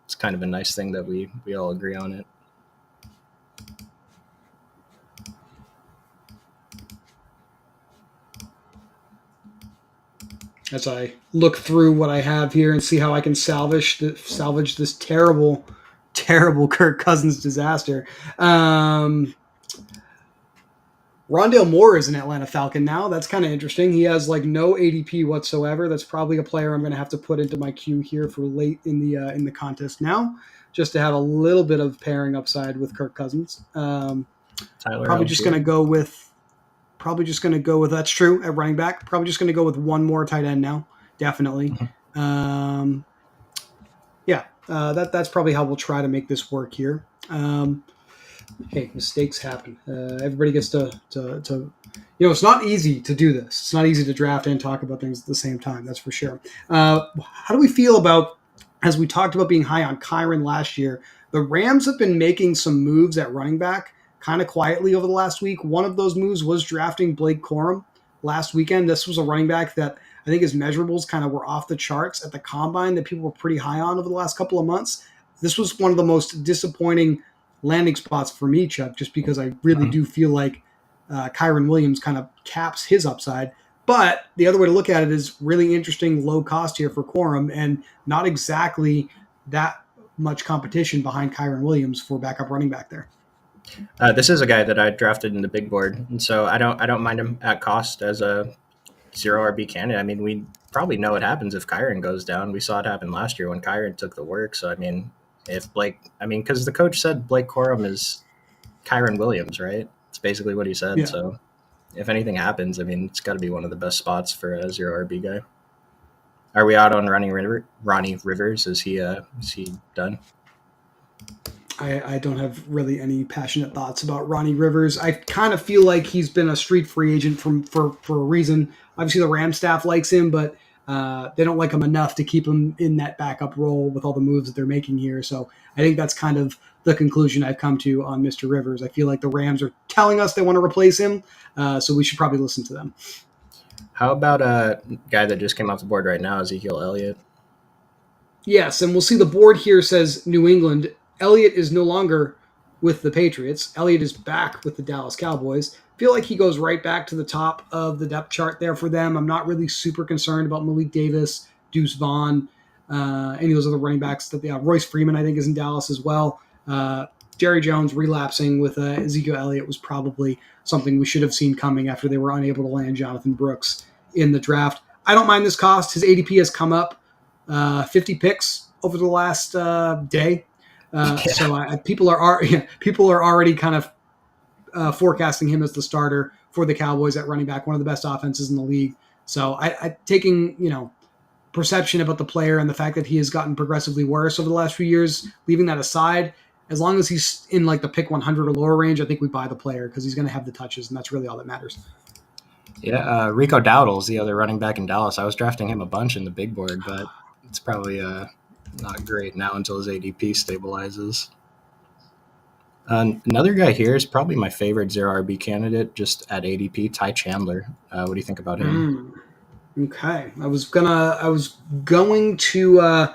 it's kind of a nice thing that we all agree on it. As I look through what I have here and see how I can salvage this terrible, terrible Kirk Cousins disaster. Rondale Moore is an Atlanta Falcon now. That's kind of interesting. He has like no ADP whatsoever. That's probably a player I'm going to have to put into my queue here for late in the contest now, just to have a little bit of pairing upside with Kirk Cousins. Probably just going to go with. That's true at running back. Probably just going to go with one more tight end now. Definitely. That's probably how we'll try to make this work here. Hey, mistakes happen. Everybody gets to it's not easy to do this. It's not easy to draft and talk about things at the same time. That's for sure. How do we feel about, as we talked about being high on Kyron last year, the Rams have been making some moves at running back kind of quietly over the last week. One of those moves was drafting Blake Corum last weekend. This was a running back that I think his measurables kind of were off the charts at the combine that people were pretty high on over the last couple of months. This was one of the most disappointing landing spots for me, Chuck, just because I really do feel like Kyron Williams kind of caps his upside. But the other way to look at it is really interesting low cost here for Corum and not exactly that much competition behind Kyron Williams for backup running back there. This is a guy that I drafted in the big board, and so I don't mind him at cost as a zero RB candidate. I mean, we probably know what happens if Kyron goes down. We saw it happen last year when Kyron took the work. So I mean, because the coach said Blake Corum is Kyron Williams, right? It's basically what he said. Yeah. So if anything happens, I mean, it's got to be one of the best spots for a zero RB guy. Are we out on Ronnie Rivers? Is he done? I don't have really any passionate thoughts about Ronnie Rivers. I kind of feel like he's been a street free agent for a reason. Obviously, the Ram staff likes him, but they don't like him enough to keep him in that backup role with all the moves that they're making here. So I think that's kind of the conclusion I've come to on Mr. Rivers. I feel like the Rams are telling us they want to replace him, so we should probably listen to them. How about a guy that just came off the board right now, Ezekiel Elliott? Yes, and we'll see the board here says New England. Elliott is no longer with the Patriots. Elliott is back with the Dallas Cowboys. Feel like he goes right back to the top of the depth chart there for them. I'm not really super concerned about Malik Davis, Deuce Vaughn, any of those other running backs. That Royce Freeman, I think, is in Dallas as well. Jerry Jones relapsing with Ezekiel Elliott was probably something we should have seen coming after they were unable to land Jonathan Brooks in the draft. I don't mind this cost. His ADP has come up 50 picks over the last day. So people are already kind of forecasting him as the starter for the Cowboys at running back, one of the best offenses in the league. So I taking perception about the player and the fact that he has gotten progressively worse over the last few years, leaving that aside, as long as he's in like the pick 100 or lower range, I think we buy the player because he's going to have the touches, and that's really all that matters. Yeah, Rico Dowdle's the other running back in Dallas. I was drafting him a bunch in the big board, but it's probably not great now until his ADP stabilizes. Another guy here is probably my favorite zero RB candidate, just at ADP, Ty Chandler. What do you think about him? Okay, I was going to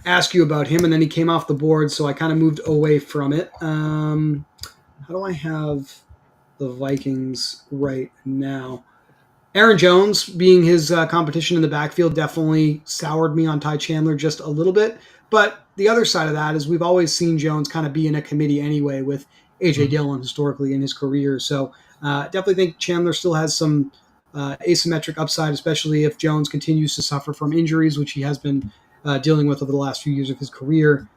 ask you about him, and then he came off the board, so I kind of moved away from it. How do I have the Vikings right now? Aaron Jones being his competition in the backfield definitely soured me on Ty Chandler just a little bit. But the other side of that is we've always seen Jones kind of be in a committee anyway with A.J. Dillon historically in his career. So definitely think Chandler still has some asymmetric upside, especially if Jones continues to suffer from injuries, which he has been dealing with over the last few years of his career.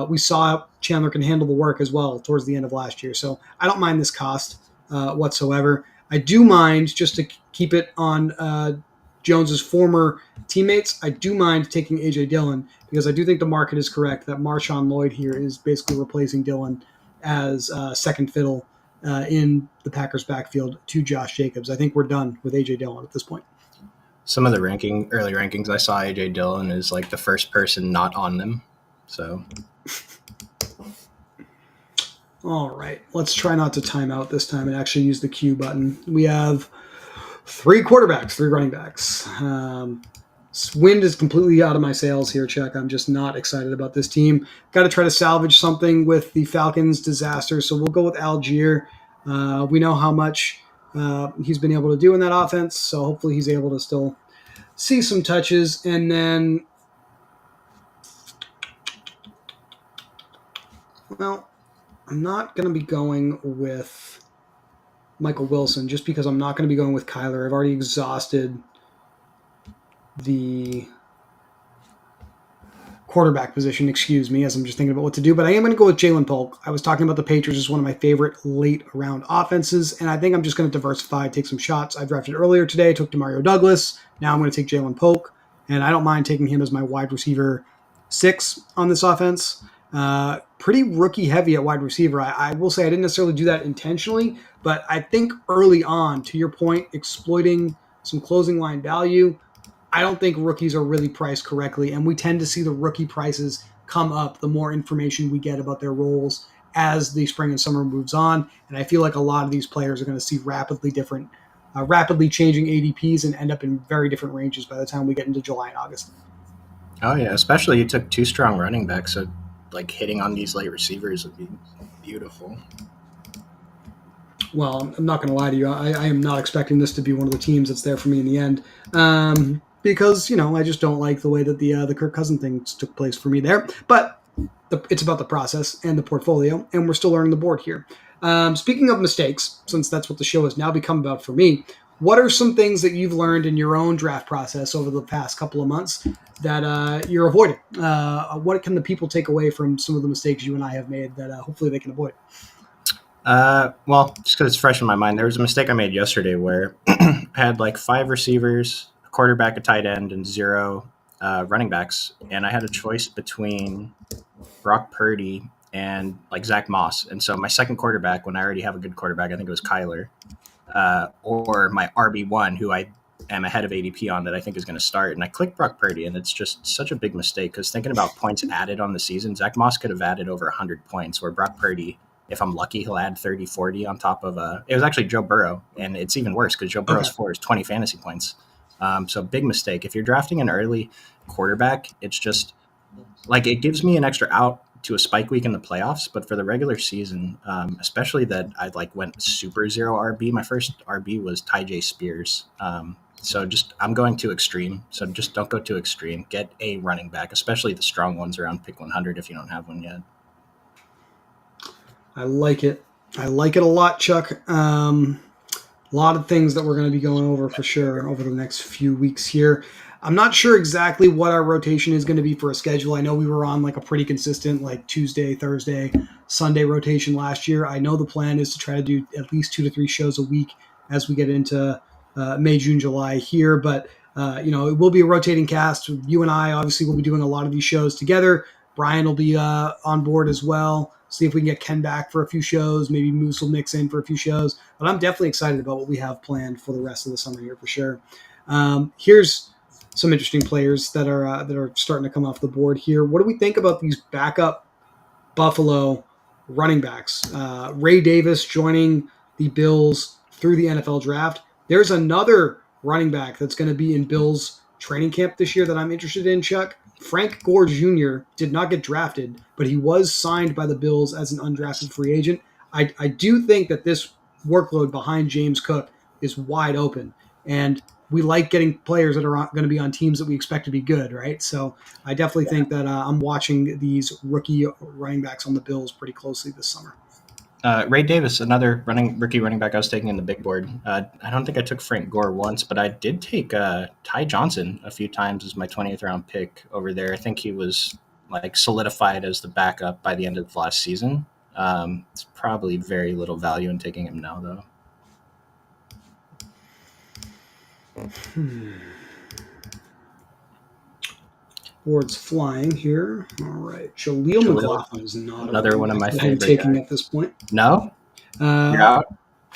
We saw Chandler can handle the work as well towards the end of last year. So I don't mind this cost whatsoever. I do mind, just to keep it on Jones's former teammates, I do mind taking A.J. Dillon because I do think the market is correct that Marshawn Lloyd here is basically replacing Dillon as second fiddle in the Packers backfield to Josh Jacobs. I think we're done with A.J. Dillon at this point. Some of the early rankings I saw, A.J. Dillon is like the first person not on them. So all right, let's try not to time out this time and actually use the Q button. We have 3 quarterbacks, 3 running backs. Wind is completely out of my sails here, Chuck. I'm just not excited about this team. Got to try to salvage something with the Falcons' disaster, so we'll go with Algier. We know how much he's been able to do in that offense, so hopefully he's able to still see some touches. And then, well, I'm not going to be going with Michael Wilson just because I'm not going to be going with Kyler. I've already exhausted the quarterback position, excuse me, as I'm just thinking about what to do. But I am going to go with Jalen Polk. I was talking about the Patriots as one of my favorite late round offenses, and I think I'm just going to diversify, take some shots. I drafted earlier today, took Demario Douglas. Now I'm going to take Jalen Polk, and I don't mind taking him as my wide receiver 6 on this offense. Pretty rookie heavy at wide receiver. I will say I didn't necessarily do that intentionally, but I think early on, to your point, exploiting some closing line value, I don't think rookies are really priced correctly, and we tend to see the rookie prices come up the more information we get about their roles as the spring and summer moves on. And I feel like a lot of these players are going to see rapidly changing ADPs and end up in very different ranges by the time we get into July and August. Oh yeah, especially you took 2 strong running backs, so like hitting on these late receivers would be beautiful. Well, I'm not going to lie to you. I am not expecting this to be one of the teams that's there for me in the end. Because, I just don't like the way that the Kirk Cousins things took place for me there. But it's about the process and the portfolio, and we're still learning the board here. Speaking of mistakes, since that's what the show has now become about for me, what are some things that you've learned in your own draft process over the past couple of months that you're avoiding? What can the people take away from some of the mistakes you and I have made that hopefully they can avoid? Well, just because it's fresh in my mind, there was a mistake I made yesterday where I had like 5 receivers, a quarterback, a tight end, and 0 running backs, and I had a choice between Brock Purdy and like Zach Moss. And so my second quarterback, when I already have a good quarterback, I think it was Kyler, or my RB1, who I am ahead of ADP on that I think is going to start. And I clicked Brock Purdy, and it's just such a big mistake because thinking about points added on the season, Zach Moss could have added over 100 points, where Brock Purdy, if I'm lucky, he'll add 30, 40 on top of it was actually Joe Burrow. And it's even worse because Joe Burrow's floor is 20 fantasy points. So big mistake. If you're drafting an early quarterback, it's just like it gives me an extra out to a spike week in the playoffs, but for the regular season, especially that I like went super zero RB. My first RB was Ty Spears. So just I'm going too extreme. So just don't go too extreme. Get a running back, especially the strong ones around pick 100 if you don't have one yet. I like it. I like it a lot, Chuck. A lot of things that we're going to be going over for sure over the next few weeks here. I'm not sure exactly what our rotation is going to be for a schedule. I know we were on like a pretty consistent like Tuesday, Thursday, Sunday rotation last year. I know the plan is to try to do at least 2 to 3 shows a week as we get into May, June, July here. But, it will be a rotating cast. You and I obviously will be doing a lot of these shows together. Brian will be on board as well. See if we can get Ken back for a few shows. Maybe Moose will mix in for a few shows. But I'm definitely excited about what we have planned for the rest of the summer here for sure. Here's some interesting players that are starting to come off the board here. What do we think about these backup Buffalo running backs? Ray Davis joining the Bills through the NFL draft. There's another running back that's going to be in Bills training camp this year that I'm interested in, Chuck. Frank Gore Jr. did not get drafted, but he was signed by the Bills as an undrafted free agent. I do think that this workload behind James Cook is wide open, and we like getting players that are going to be on teams that we expect to be good, right? So I definitely think that I'm watching these rookie running backs on the Bills pretty closely this summer. Ray Davis, another rookie running back I was taking in the big board. I don't think I took Frank Gore once, but I did take Ty Johnson a few times as my 20th round pick over there. I think he was like solidified as the backup by the end of last season. It's probably very little value in taking him now, though. Board's flying here. All right. Jaleel McLaughlin is not another one of my favorite taking guys. At this point. No? You're out?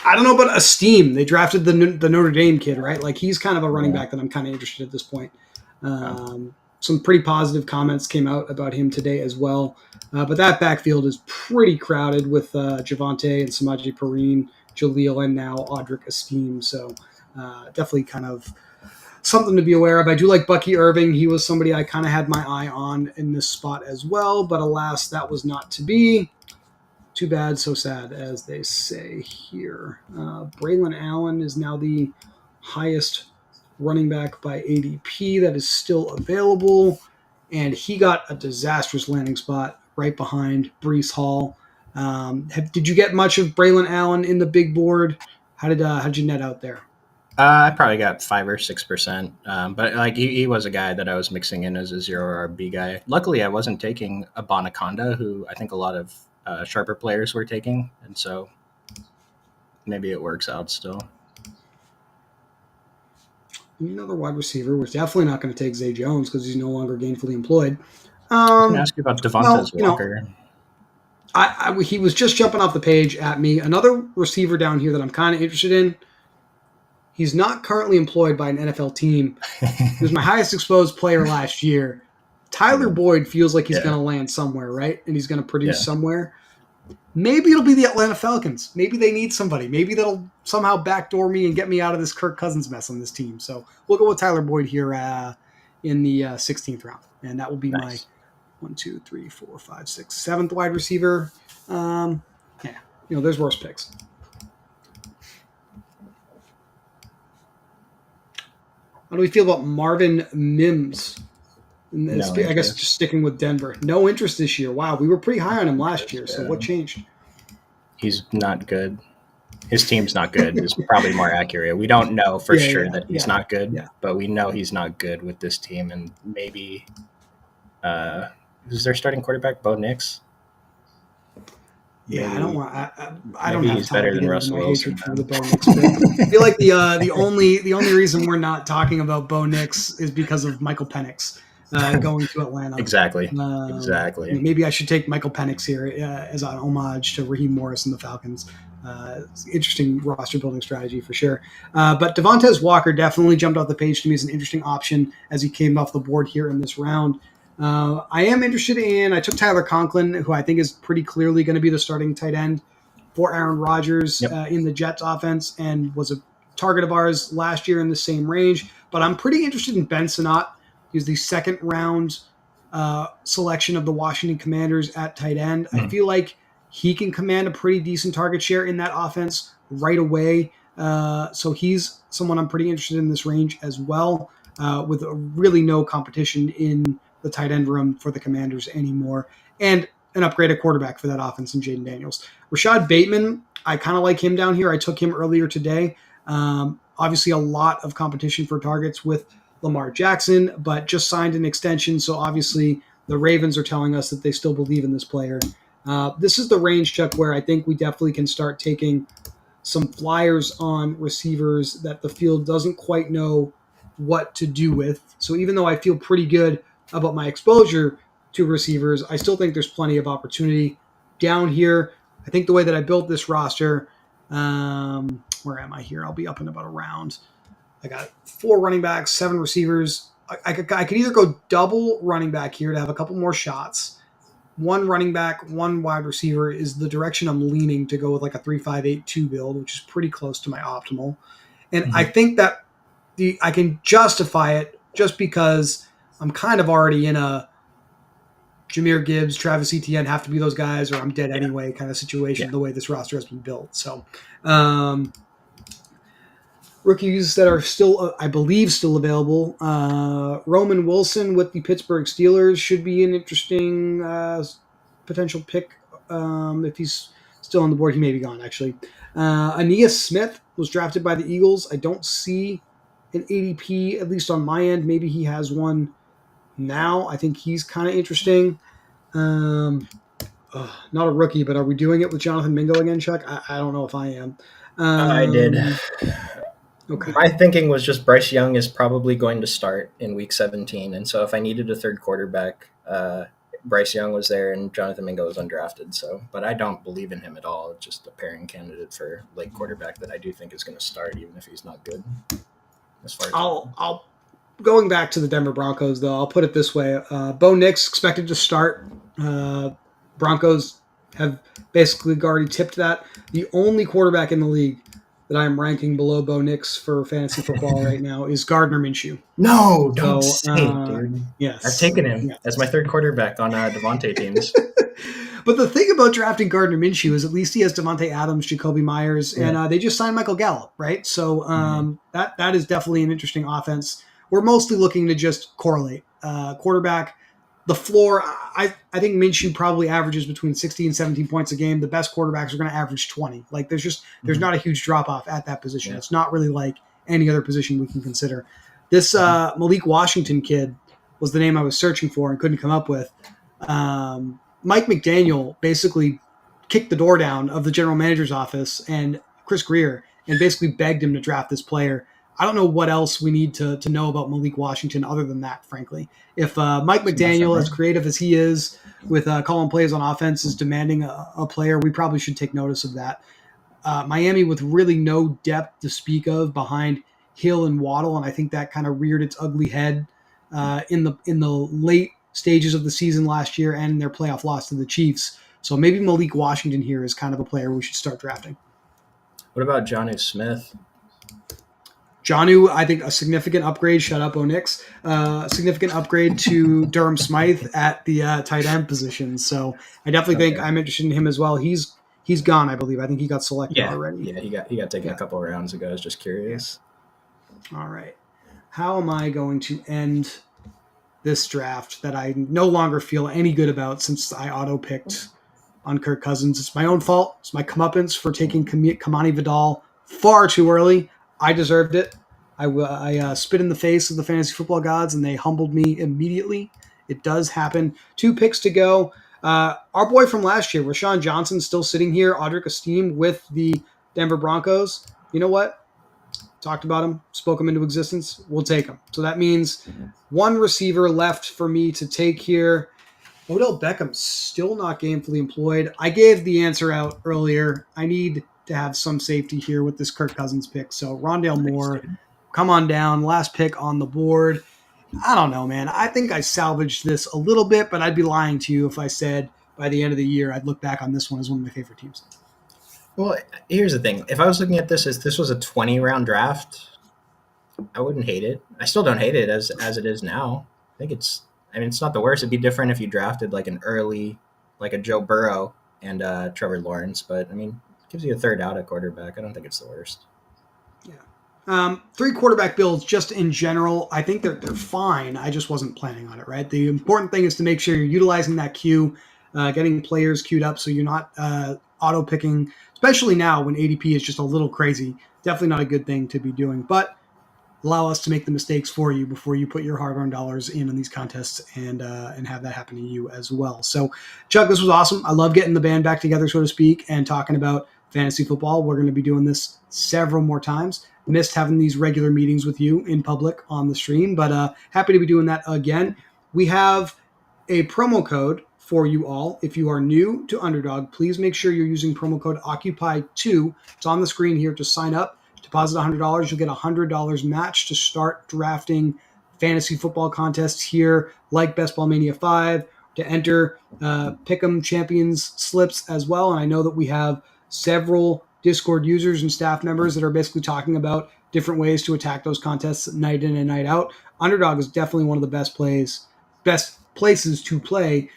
I don't know about Esteem. They drafted the Notre Dame kid, right? Like he's kind of a running back that I'm kind of interested at this point. Some pretty positive comments came out about him today as well. But that backfield is pretty crowded with Javonte and Samaje Perine, Jaleel, and now Audric Esteem. So definitely kind of something to be aware of. I do like Bucky Irving. He was somebody I kind of had my eye on in this spot as well, but alas, that was not to be. Too bad, so sad, as they say here. Braylon Allen is now the highest running back by ADP that is still available, and he got a disastrous landing spot right behind Breece Hall. Did you get much of Braylon Allen in the big board? How'd you net out there? I probably got 5 or 6%, but like he was a guy that I was mixing in as a 0 RB guy. Luckily, I wasn't taking a Bonaconda, who I think a lot of sharper players were taking, and so maybe it works out still. Another wide receiver. We're definitely not going to take Zay Jones because he's no longer gainfully employed. I was going to ask you about Devontae Walker. He was just jumping off the page at me. Another receiver down here that I'm kind of interested in. He's not currently employed by an NFL team. He was my highest exposed player last year. Tyler Boyd feels like he's going to land somewhere, right? And he's going to produce somewhere. Maybe it'll be the Atlanta Falcons. Maybe they need somebody. Maybe that'll somehow backdoor me and get me out of this Kirk Cousins mess on this team. So we'll go with Tyler Boyd here in the 16th round. And that will be my 1, 2, 3, 4, 5, 6, 7th wide receiver. There's worse picks. How do we feel about Marvin Mims? I guess just sticking with Denver. No interest this year. Wow, we were pretty high on him last year. So what changed? He's not good. His team's not good is probably more accurate. We don't know for sure that he's not good, but we know he's not good with this team. And maybe who's their starting quarterback? Bo Nix? Yeah, maybe, I don't maybe have he's time better to than Russell Wilson. For the Bo Nix pick. I feel like the only reason we're not talking about Bo Nix is because of Michael Penix. going to Atlanta. Exactly. Exactly. Maybe I should take Michael Penix here as an homage to Raheem Morris and the Falcons. Interesting roster building strategy for sure. But Devontae Walker definitely jumped off the page to me as an interesting option as he came off the board here in this round. I am interested in, I took Tyler Conklin, who I think is pretty clearly going to be the starting tight end for Aaron Rodgers in the Jets offense and was a target of ours last year in the same range. But I'm pretty interested in Ben Sinnott. He's the second round selection of the Washington Commanders at tight end. I feel like he can command a pretty decent target share in that offense right away. So he's someone I'm pretty interested in this range as well, with really no competition in the tight end room for the Commanders anymore. And an upgraded quarterback for that offense in Jaden Daniels. Rashad Bateman, I kind of like him down here. I took him earlier today. Obviously, a lot of competition for targets with Lamar Jackson, but just signed an extension. So obviously, the Ravens are telling us that they still believe in this player. This is the range, Chuck, where I think we definitely can start taking some flyers on receivers that the field doesn't quite know what to do with. So even though I feel pretty good about my exposure to receivers, I still think there's plenty of opportunity down here. I think the way that I built this roster, where am I here? I'll be up in about a round. I got 4 running backs, 7 receivers. I could either go double running back here to have a couple more shots. 1 running back, 1 wide receiver is the direction I'm leaning to go with like a 3-5-8-2 build, which is pretty close to my optimal. And I think that I can justify it just because I'm kind of already in a Jahmyr Gibbs, Travis Etienne have to be those guys or I'm dead anyway kind of situation, the way this roster has been built. So rookies that are still, I believe, still available. Roman Wilson with the Pittsburgh Steelers should be an interesting potential pick if he's still on the board. He may be gone, actually. Aeneas Smith was drafted by the Eagles. I don't see an ADP, at least on my end. Maybe he has one now. I think he's kind of interesting. Not a rookie, but are we doing it with Jonathan Mingo again, Chuck? I don't know if I am. I did. Okay. My thinking was just Bryce Young is probably going to start in week 17. And so if I needed a third quarterback, Bryce Young was there and Jonathan Mingo was undrafted. So, but I don't believe in him at all. It's just a pairing candidate for late quarterback that I do think is going to start, even if he's not good. As far as I'll going back to the Denver Broncos, though, I'll put it this way. Bo Nix expected to start. Broncos have basically already tipped that. The only quarterback in the league that I'm ranking below Bo Nix for fantasy football right now is Gardner Minshew. No, don't say it, dude. Yes. I've taken him as my third quarterback on Devontae teams. But the thing about drafting Gardner Minshew is at least he has Devontae Adams, Jacoby Myers, and they just signed Michael Gallup, right? So that is definitely an interesting offense. We're mostly looking to just correlate. Quarterback, the floor, I think Minshew probably averages between 16 and 17 points a game. The best quarterbacks are going to average 20. Like there's not a huge drop-off at that position. It's not really like any other position we can consider. This Malik Washington kid was the name I was searching for and couldn't come up with. Mike McDaniel basically kicked the door down of the general manager's office and Chris Greer and basically begged him to draft this player. I don't know what else we need to know about Malik Washington other than that, frankly. If Mike McDaniel, as creative as he is with calling plays on offense, is demanding a player, we probably should take notice of that. Miami with really no depth to speak of behind Hill and Waddle, and I think that kind of reared its ugly head in the late stages of the season last year and their playoff loss to the Chiefs. So maybe Malik Washington here is kind of a player we should start drafting. What about Jonnu Smith? Jonnu, I think a significant upgrade. Shut up, O'Nix. Significant upgrade to Durham Smythe at the tight end position. So I definitely think I'm interested in him as well. He's gone, I believe. I think he got selected already. Yeah, he got taken a couple of rounds ago. I was just curious. All right. How am I going to end this draft that I no longer feel any good about since I auto-picked on Kirk Cousins? It's my own fault. It's my comeuppance for taking Kamani Vidal far too early. I deserved it. I spit in the face of the fantasy football gods, and they humbled me immediately. It does happen. 2 picks to go. Our boy from last year, Rashawn Johnson, still sitting here. Audric Esteem with the Denver Broncos. You know what? talked about him, spoke him into existence. We'll take him. So that means one receiver left for me to take here. Odell Beckham still not gainfully employed. I gave the answer out earlier. I need to have some safety here with this Kirk Cousins pick. So Rondale Moore, come on down. Last pick on the board. I don't know, man. I think I salvaged this a little bit, but I'd be lying to you if I said by the end of the year I'd look back on this one as one of my favorite teams. Well, here's the thing. If I was looking at this as this was a 20-round draft, I wouldn't hate it. I still don't hate it as it is now. It's not the worst. It'd be different if you drafted like an early, like a Joe Burrow and Trevor Lawrence, but it gives you a third out at quarterback. I don't think it's the worst. Yeah. 3 quarterback builds just in general, I think they're fine. I just wasn't planning on it, right? The important thing is to make sure you're utilizing that queue, getting players queued up so you're not auto picking, especially now when ADP is just a little crazy. Definitely not a good thing to be doing, but allow us to make the mistakes for you before you put your hard-earned dollars in these contests and have that happen to you as well. So, Chuck, this was awesome. I love getting the band back together, so to speak, and talking about fantasy football. We're going to be doing this several more times. Missed having these regular meetings with you in public on the stream, but happy to be doing that again. We have a promo code for you all. If you are new to Underdog, please make sure you're using promo code OCCUPY2. It's on the screen here to sign up. Deposit $100, you'll get $100 match to start drafting fantasy football contests here, like Ball Mania 5, to enter Pick'em Champions slips as well. And I know that we have several Discord users and staff members that are basically talking about different ways to attack those contests night in and night out. Underdog is definitely one of the best places to play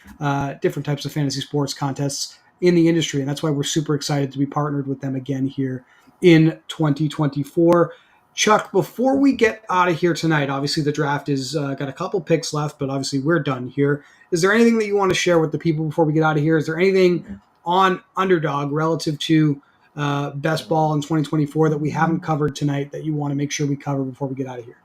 different types of fantasy sports contests in the industry. And that's why we're super excited to be partnered with them again here in 2024. Chuck, before we get out of here tonight, obviously the draft is got a couple picks left, but obviously we're done here. Is there anything that you want to share with the people before we get out of here? Is there anything on Underdog relative to best ball in 2024 that we haven't covered tonight that you want to make sure we cover before we get out of here?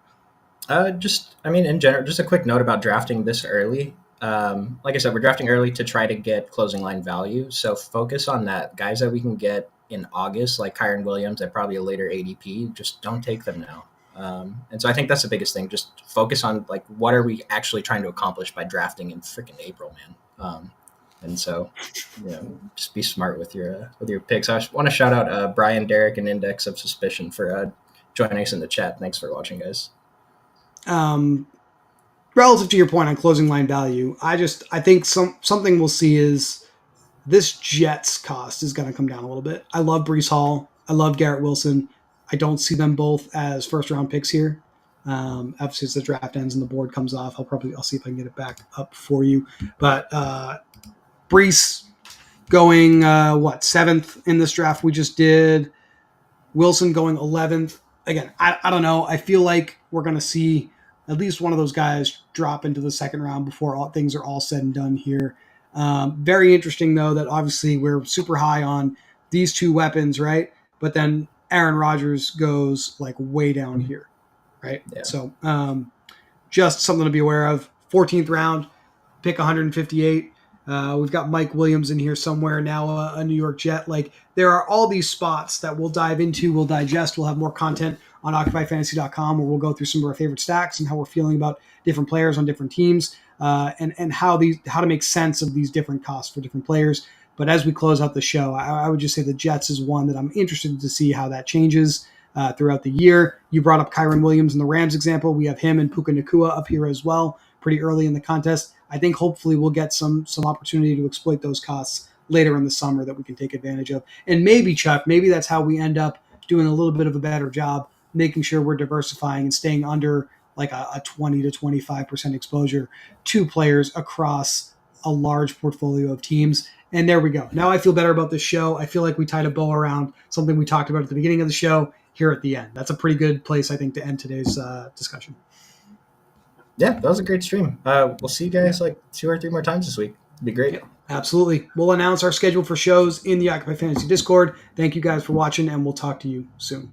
In general, just a quick note about drafting this early. Like I said, we're drafting early to try to get closing line value. So focus on that. Guys that we can get in August, like Kyron Williams at probably a later ADP, just don't take them now. And so I think that's the biggest thing. Just focus on like what are we actually trying to accomplish by drafting in freaking April, man. And so, just be smart with your picks. I want to shout out Brian, Derek, and Index of Suspicion for joining us in the chat. Thanks for watching, guys. Relative to your point on closing line value, I think something we'll see is this Jets cost is going to come down a little bit. I love Breece Hall. I love Garrett Wilson. I don't see them both as first round picks here. Obviously, as the draft ends and the board comes off, I'll see if I can get it back up for you. But Breece going 7th in this draft we just did. Wilson going 11th. Again, I don't know. I feel like we're going to see at least one of those guys drop into the second round before all things are all said and done here. Very interesting, though, that obviously we're super high on these two weapons, right? But then Aaron Rodgers goes like way down here, right? Yeah. So just something to be aware of. 14th round, pick 158. We've got Mike Williams in here somewhere now, a New York Jet. Like there are all these spots that we'll dive into, we'll digest, we'll have more content on OccupyFantasy.com where we'll go through some of our favorite stacks and how we're feeling about different players on different teams. And how to make sense of these different costs for different players. But as we close out the show, I would just say the Jets is one that I'm interested to see how that changes throughout the year. You brought up Kyron Williams in the Rams example. We have him and Puka Nacua up here as well, pretty early in the contest. I think hopefully we'll get some opportunity to exploit those costs later in the summer that we can take advantage of. And maybe, Chuck, maybe that's how we end up doing a little bit of a better job, making sure we're diversifying and staying under like a 20 to 25% exposure to players across a large portfolio of teams. And there we go. Now I feel better about this show. I feel like we tied a bow around something we talked about at the beginning of the show here at the end. That's a pretty good place, I think, to end today's discussion. Yeah, that was a great stream. We'll see you guys like 2 or 3 more times this week. It'd be great. Yeah, absolutely. We'll announce our schedule for shows in the Occupy Fantasy Discord. Thank you guys for watching, and we'll talk to you soon.